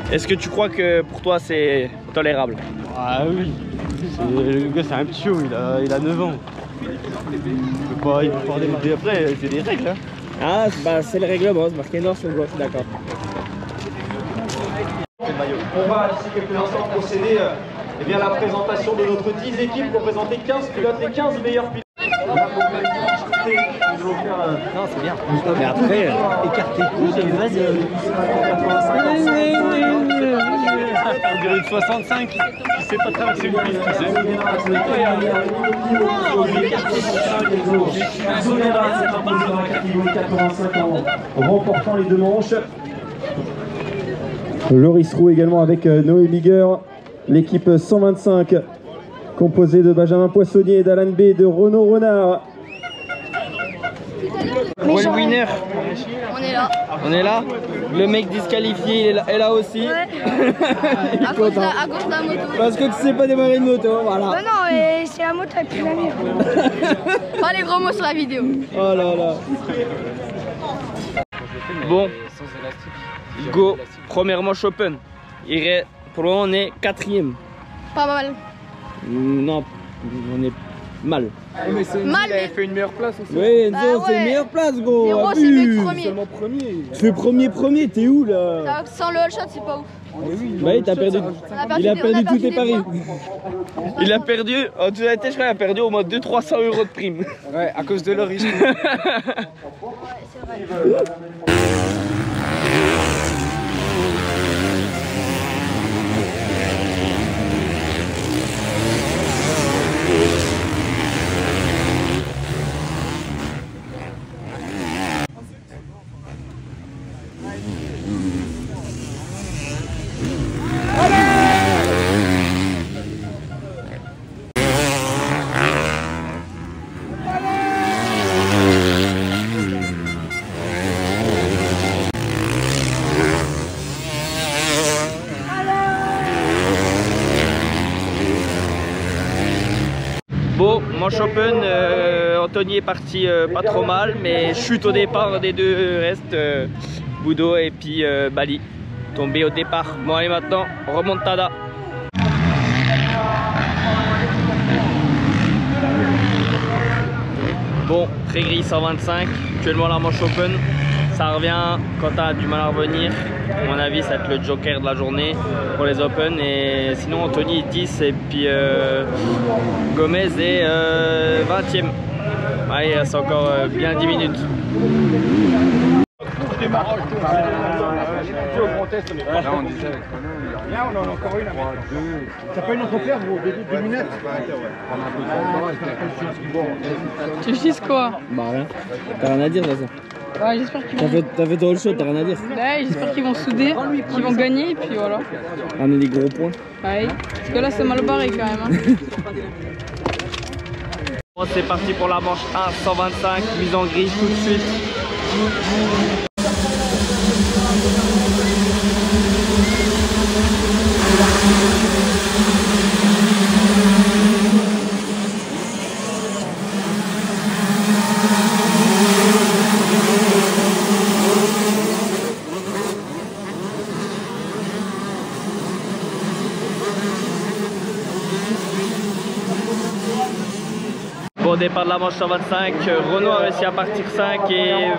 Est-ce que tu crois que pour toi c'est tolérable? Ah oui, le gars c'est un petit il a 9 ans. Il peut pas redémarrer après, c'est des règles. Hein. Ah, bah, c'est le règlement, c'est marqué noir sur gauche, d'accord. On va d'ici quelques instants procéder à la présentation de notre 10 équipes pour présenter 15 pilotes, les 15 meilleurs pilotes. Non, c'est bien. Mais après, écartez plus et vas-y. On dirait une 65 qui sait pas traverser une piste, tu sais. Remportant les 2 manches. Loris Roux également avec Noé Bigger. L'équipe 125 composée de Benjamin Poissonnier, d'Alan B, de Renaud Renard. World winner. On est là. On est là. Le mec disqualifié il est là aussi. Ouais. Il est à cause de content. la moto. Parce que tu sais pas démarrer une moto, voilà. Non, mais c'est la moto et puis la mienne. Pas les gros mots sur la vidéo. Oh là là. Bon, go, première manche open. Pour le moment on est 4ème. Pas mal. Non, on est mal. Mais c'est Mal, il avait fait une meilleure place aussi. Oui, Enzo, Bah c'est ouais. une meilleure place, gros. Zéro, c'est Abuse. mieux que premier. Seulement premier. Tu fais premier, t'es où là? Sans le all shot, c'est pas ouf. Bah oui, t'as perdu. Il a perdu tous tes paris. Il a perdu, en toute honnêteté, je crois qu'il a perdu au moins 200-300 euros de prime. Ouais, à cause de Loris. Ouais, c'est vrai. Bon, manche open, Anthony est parti pas trop mal, mais chute au départ des deux restes, Boudot et puis Bali. Tombé au départ. Bon allez maintenant, remontada. Bon, très gris 125, actuellement la manche open. Ça revient quand tu as du mal à revenir. À mon avis, ça va être le joker de la journée pour les Open. Et sinon, Anthony est 10 et puis Gomez est 20e. Ouais, il reste encore bien 10 minutes. Là, on disait avec là, on en a encore une. T'as pas une autre paire, gros, de lunettes? Tu dis quoi? Bah rien. T'as rien à dire, de toute façon. Ouais, j'espère qu'ils vont... T'as fait ton all shot, t'as rien à dire. Ouais, j'espère qu'ils vont souder, qu'ils vont gagner, et puis voilà. Ramener des gros points. Ouais, parce que là, c'est mal barré quand même. Hein. Bon, c'est parti pour la manche 1, 125, mise en gris tout de suite. Bon, au départ de la manche 125, Renaud a réussi à partir 5 et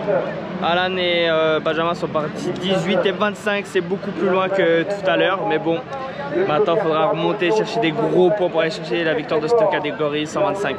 Alan et Benjamin sont partis 18 et 25, c'est beaucoup plus loin que tout à l'heure, mais bon, maintenant il faudra remonter, chercher des gros points pour aller chercher la victoire de cette catégorie 125.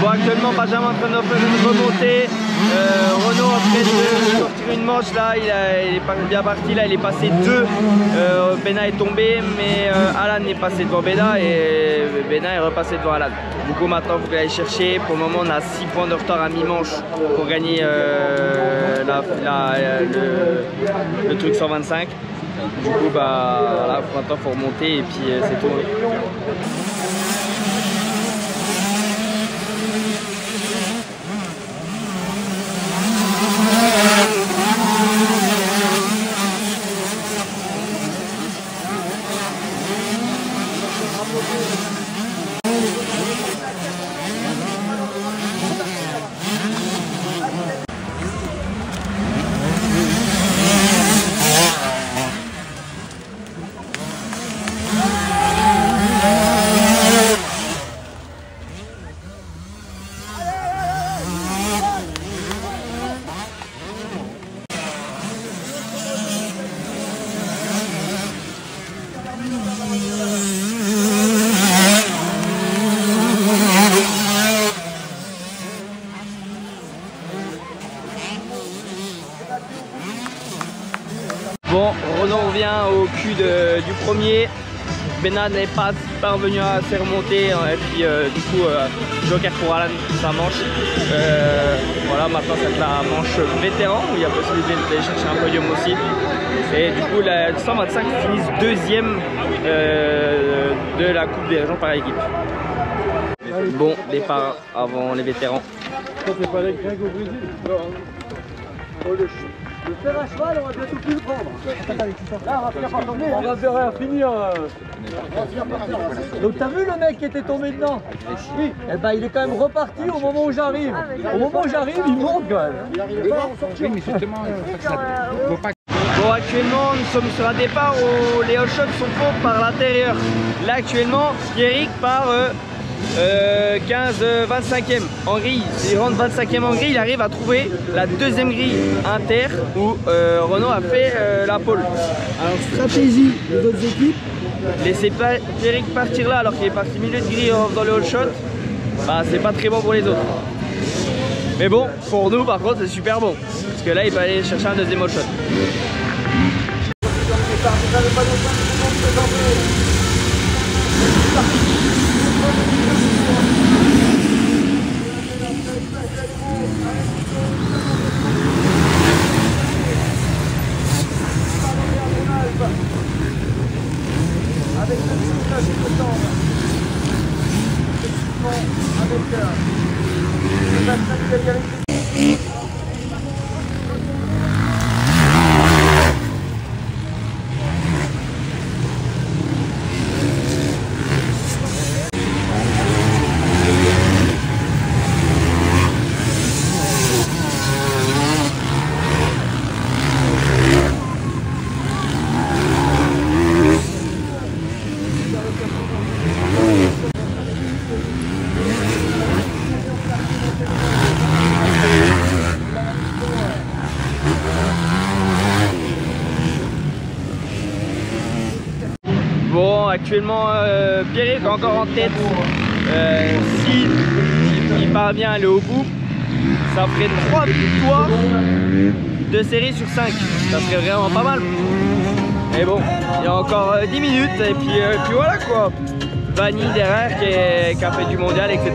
Bon, actuellement Benjamin en train de remonter, Renaud en train de sortir une manche là, il est pas bien parti là, il est passé 2, Bena est tombé mais Alan est passé devant Bena et Bena est repassé devant Alan. Du coup maintenant il faut qu'il aille chercher, pour le moment on a 6 points de retard à mi-manche pour gagner le truc 125. Du coup bah voilà, maintenant il faut remonter et puis c'est tout. Bon, Renaud revient au cul du premier. Bena n'est pas parvenu à se remonter et puis du coup joker pour Alan sa manche. Voilà, maintenant c'est la manche vétéran où il y a possibilité d'aller chercher un podium aussi. Et du coup la 125 finissent deuxième de la Coupe des régions par équipe. Bon départ avant les vétérans. C'est pas les Grecs au Brésil? Le fer à cheval, on va bientôt plus le prendre. Là, on va finir par tomber. On va finir. Donc, t'as vu le mec qui était tombé dedans? Oui. Eh ben, il est quand même reparti au moment où j'arrive. Au moment où j'arrive, il monte quand même. Oui, mais justement, faut pas. Bon, actuellement, nous sommes sur un départ où les hot shots sont faux par l'intérieur. Là, actuellement, Pierrick part 25e en grille. S'il rentre 25e en grille, il arrive à trouver la deuxième grille inter où Renaud a fait la pole. Alors, stratégie des autres équipes. Laisser Pierrick partir là alors qu'il est parti milieu de grille en faisant le all shot, bah, c'est pas très bon pour les autres. Mais bon, pour nous par contre c'est super bon. Parce que là, il peut aller chercher un deuxième all shot. Avec le soufflage de temps, avec le bassin qui a dirigé. Bon, actuellement, Pierrick est encore en tête. Si il parvient à aller au bout, ça ferait 3 victoires de série sur 5. Ça serait vraiment pas mal. Mais bon, il y a encore 10 minutes et puis voilà quoi. Vanny derrière qui a fait du mondial, etc.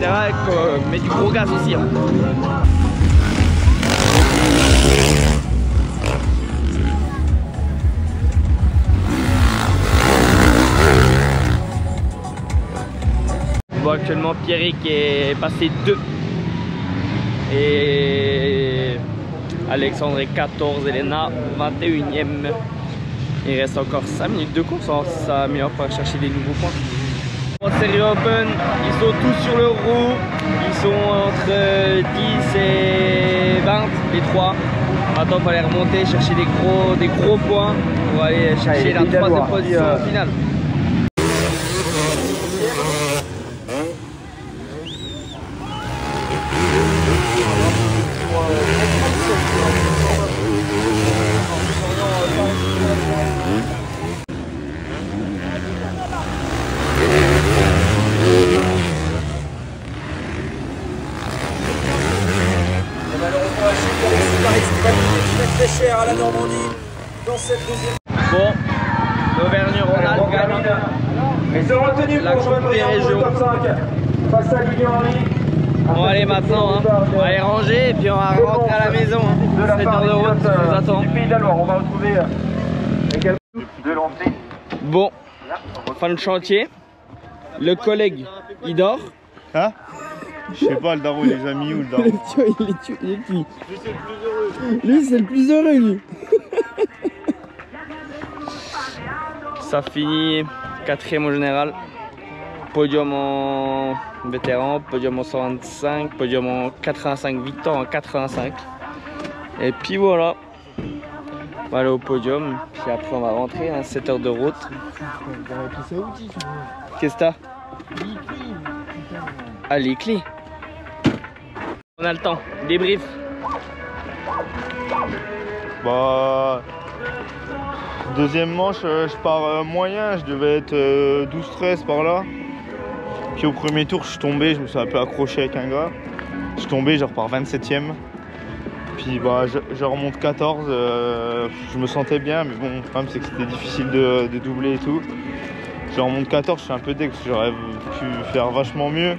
Mais du gros gaz aussi. Hein. Bon, actuellement Pierrick est passé 2 et Alexandre est 14, Elena 21e. Il reste encore 5 minutes de course, hein. Ça met encore à chercher des nouveaux points. En série open, ils sont tous sur le roue, ils sont entre 10 et 20 les 3. Maintenant il faut aller remonter, chercher des gros points pour aller chercher la 3e position finale. Très cher à la Normandie dans cette deuxième. Bon, l'Auvergne-Rhône-Alpes gagne. Ils ont retenu pour rejoindre le top 5 face à Guillaume Henry. Bon allez maintenant, hein. On va les ranger et puis on va rentrer à la maison. Hein. 7 heures de route, on nous attend. Du Pays de la Loire, on va retrouver également de l'entrée. Bon, fin de chantier. Le collègue, il dort. Hein? Je sais pas, le daron il est déjà mis où le daron? Il est cuit. Lui c'est le plus heureux lui. Ça finit 4e au général. Podium en vétéran, podium en 125, podium en 85, victoire en 85. Et puis voilà. On va aller au podium, puis après on va rentrer, hein, 7 heures de route. Qu'est-ce que t'as? Ah, les clés. On a le temps, débrief. Bah, deuxième manche, je pars moyen, je devais être 12-13 par là. Puis au premier tour, je suis tombé, je me suis un peu accroché avec un gars. Je suis tombé, je repars 27e. Puis bah, je remonte 14, je me sentais bien, mais bon, le problème c'est que c'était difficile de doubler et tout. Je remonte 14, je suis un peu dégoûté, j'aurais pu faire vachement mieux.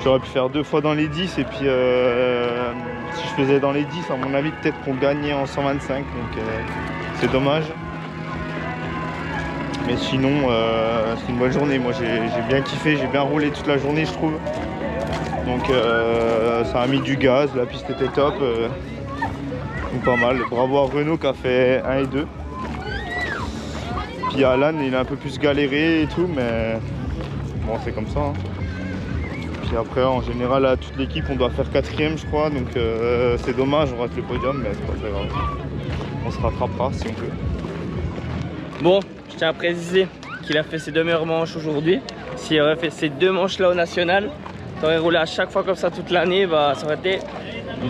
J'aurais pu faire 2 fois dans les 10 et puis si je faisais dans les 10, à mon avis, peut-être qu'on gagnait en 125, donc c'est dommage. Mais sinon, c'est une bonne journée. Moi, j'ai bien kiffé, j'ai bien roulé toute la journée, je trouve. Donc ça a mis du gaz, la piste était top. Donc pas mal. Bravo à Renault qui a fait 1 et 2. Puis Alan, il a un peu plus galéré et tout, mais bon, c'est comme ça. Hein. Puis après, en général, à toute l'équipe, on doit faire 4e, je crois. Donc c'est dommage, on rate le podium, mais c'est pas très grave. On se rattrapera si on peut. Bon, je tiens à préciser qu'il a fait ses 2 meilleures manches aujourd'hui. S'il aurait fait ces 2 manches là au national, ça aurait roulé à chaque fois comme ça toute l'année, bah, ça aurait été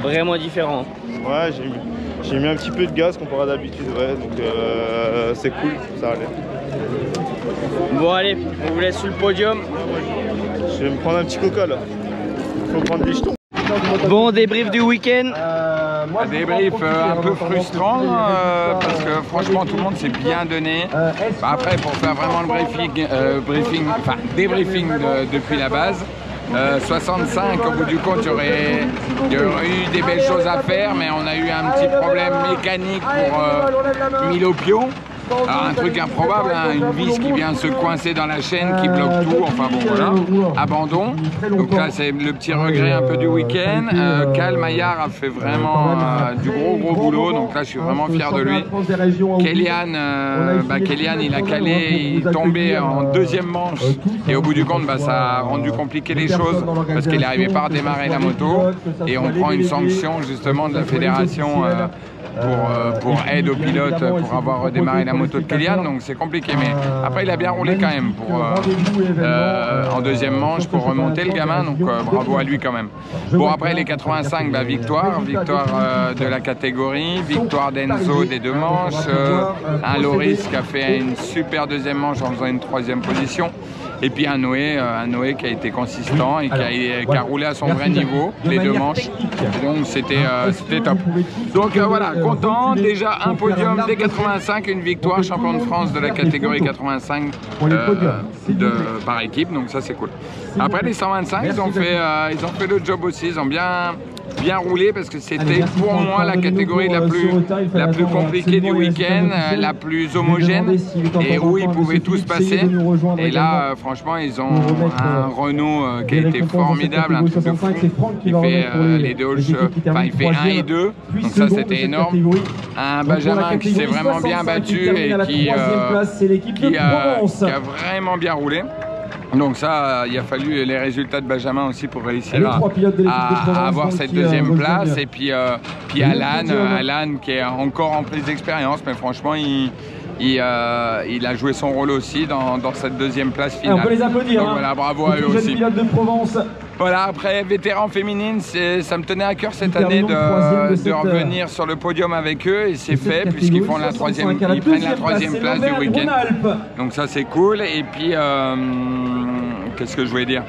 vraiment différent. Ouais, j'ai mis un petit peu de gaz comparé à d'habitude, ouais, donc c'est cool, ça allait. Bon allez, on vous laisse sur le podium. Je vais me prendre un petit coca là. Faut prendre des jetons. Bon débrief du week-end. Un débrief un peu frustrant parce que franchement tout le monde s'est bien donné. Après pour faire vraiment le débriefing depuis la base, 65 au bout du compte il y aurait eu des belles choses à faire, mais on a eu un petit problème mécanique pour Milo Pion. Alors, un truc improbable, hein, une vis qui vient se coincer dans la chaîne, qui bloque tout, enfin bon voilà, abandon. Donc là c'est le petit regret un peu du week-end. Cal Maillard a fait vraiment du gros boulot, donc là je suis vraiment fier de lui. Kélian, il a calé, il est tombé en deuxième manche et au bout du compte ça a rendu compliqué les choses parce qu'il n'arrivait pas à redémarrer la moto et on prend une sanction justement de la fédération pour aide aux pilotes pour avoir redémarré la moto de Kélian, donc c'est compliqué, mais après il a bien roulé quand même en deuxième manche pour remonter le gamin, donc bravo à lui quand même. Bon après les 85, victoire de la catégorie, victoire d'Enzo des deux manches, un Loris qui a fait une super deuxième manche en faisant une troisième position. Et puis un Noé qui a été consistant et qui a roulé à son vrai niveau, les deux manches. Et donc c'était top. Donc voilà, content, déjà un podium dès 85, une victoire, champion de France de la catégorie 85 par équipe, donc ça c'est cool. Après les 125, ils ont fait le job aussi, ils ont bien roulé parce que c'était pour moi la catégorie la plus compliquée du week-end, la plus homogène et où ils pouvaient tous passer. Et là franchement ils ont un Renault qui a été formidable, un truc de fou. Il fait les deux, il fait 1 et 2, donc ça c'était énorme. Un Benjamin qui s'est vraiment bien battu et qui a vraiment bien roulé. Donc ça, il a fallu les résultats de Benjamin aussi pour réussir à avoir cette deuxième place. Et puis Alan qui est encore en prise d'expérience, mais franchement il a joué son rôle aussi dans cette deuxième place finale. Et on peut les applaudir. Donc, voilà, bravo à eux aussi. De Provence. Voilà, après vétéran féminine, ça me tenait à cœur cette année de revenir sur le podium avec eux et c'est fait puisqu'ils font ils prennent la troisième place du week-end. Donc ça c'est cool. Et puis qu'est-ce que je voulais dire?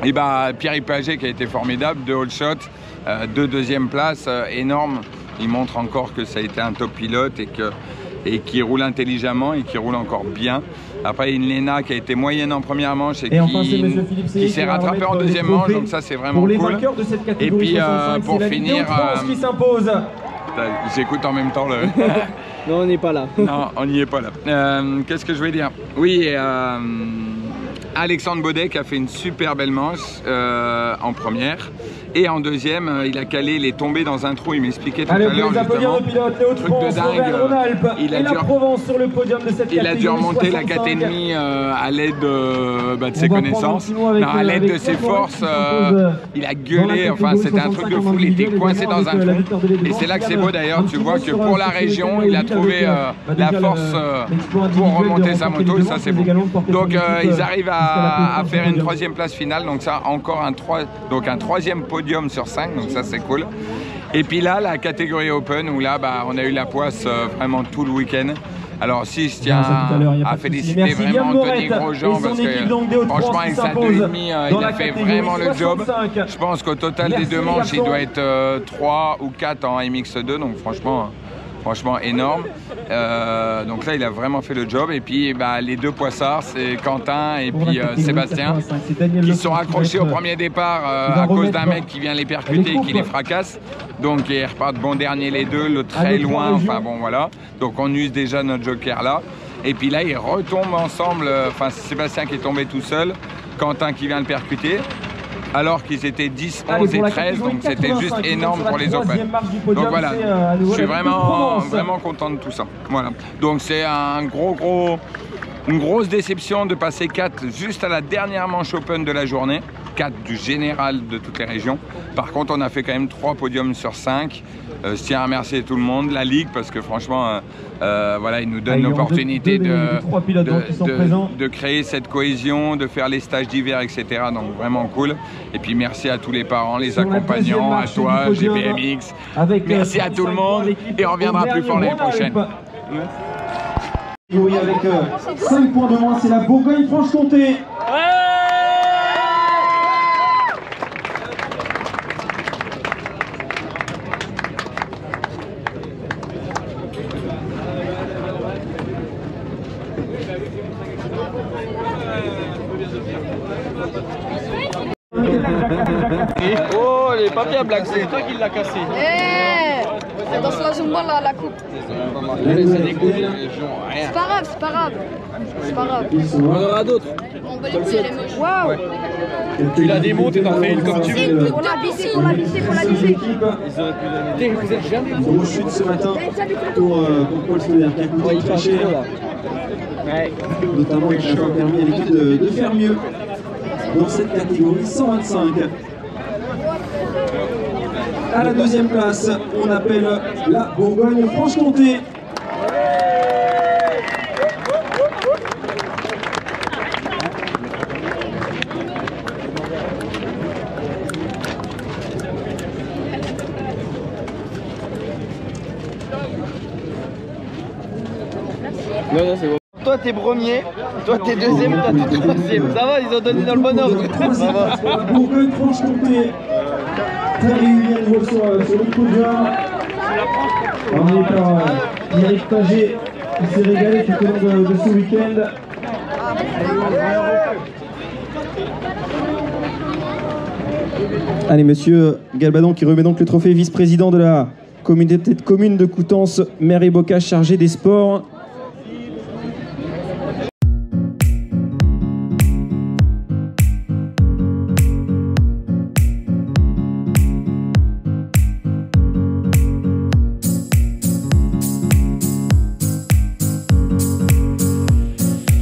Et Pierre Pagé qui a été formidable, 2 all shots, 2 deuxième places, énorme. Il montre encore que ça a été un top pilote et qui roule intelligemment et qui roule encore bien. Après une Léna qui a été moyenne en première manche et qui s'est rattrapée en deuxième manche, donc ça c'est vraiment cool. Et puis pour finir, j'écoute en même temps le... Non, on n'est pas là. Non, on n'y est pas là. Qu'est-ce que je voulais dire? Oui, Alexandre Baudet qui a fait une super belle manche en première. Et en deuxième, il a calé, il est tombé dans un trou, il m'expliquait tout à l'heure justement, truc de dingue, il a dû remonter la 4,5 à l'aide de ses connaissances, à l'aide de ses forces, il a gueulé, enfin c'était un truc de fou, il était coincé dans un trou, et c'est là que c'est beau d'ailleurs, tu vois que pour la région, il a trouvé la force pour remonter sa moto, et ça c'est beau. Donc ils arrivent à faire une troisième place finale, donc ça encore un troisième podium sur 5, donc ça c'est cool. Et puis là la catégorie open où là on a eu la poisse vraiment tout le week-end. Alors si je tiens à féliciter vraiment Anthony Grosjean parce que franchement avec sa 2,5 il a fait vraiment le job. Je pense qu'au total des deux manches il doit être 3 ou 4 en MX2, donc franchement énorme. Donc là il a vraiment fait le job. Et puis les deux poissards, c'est Quentin et puis Sébastien qui sont accrochés au premier départ à cause d'un mec qui vient les percuter et qui les fracasse. Donc ils repartent bon dernier les deux, le très loin, enfin bon voilà. Donc on use déjà notre joker là. Et puis là ils retombent ensemble, enfin c'est Sébastien qui est tombé tout seul, Quentin qui vient le percuter. Alors qu'ils étaient 10, 11 et 13, donc c'était juste énorme pour les Open. Donc voilà, je suis vraiment content de tout ça. Voilà. Donc c'est une grosse déception de passer 4 juste à la dernière manche Open de la journée, 4 du général de toutes les régions. Par contre, on a fait quand même 3 podiums sur 5. Je tiens à remercier tout le monde, la Ligue, parce que franchement, voilà, ils nous donnent l'opportunité de créer cette cohésion, de faire les stages d'hiver, etc. Donc vraiment cool. Et puis merci à tous les parents, les accompagnants, à toi, GBMX. Merci à tout le monde et on reviendra plus fort l'année prochaine. Oui, avec 5 points de moins, c'est la Bourgogne-Franche-Comté. Oh, elle est pas fiable, Black, c'est toi qui l'as cassé. Eh, dans la Zumba, la coupe. C'est pas grave, c'est pas grave. C'est pas grave. On en aura d'autres. On va les couilles, elle est moche. Waouh. Tu la démontes et t'en fais une comme tu veux. Pour la visser, pour la visser, pour la visser. Une grosse chute ce matin pour Paul Stoner qui a coûté très cher. Notamment, il n'a pas permis à l'équipe de faire mieux dans cette catégorie 125. À la deuxième place, on appelle la Bourgogne-Franche-Comté. Non, c'est bon. Toi t'es premier, toi t'es deuxième, toi t'es troisième. Ça va, ils ont donné dans le bon ordre. Ça va. Bourgogne-Franche-Comté. Très régulier à nouveau sur le podium. Emmené par Eric Paget qui s'est régalé tout au long de ce week-end. Allez, monsieur Galbadon qui remet donc le trophée vice-président de la communauté de communes de Coutances, maire et Bocage chargé des sports.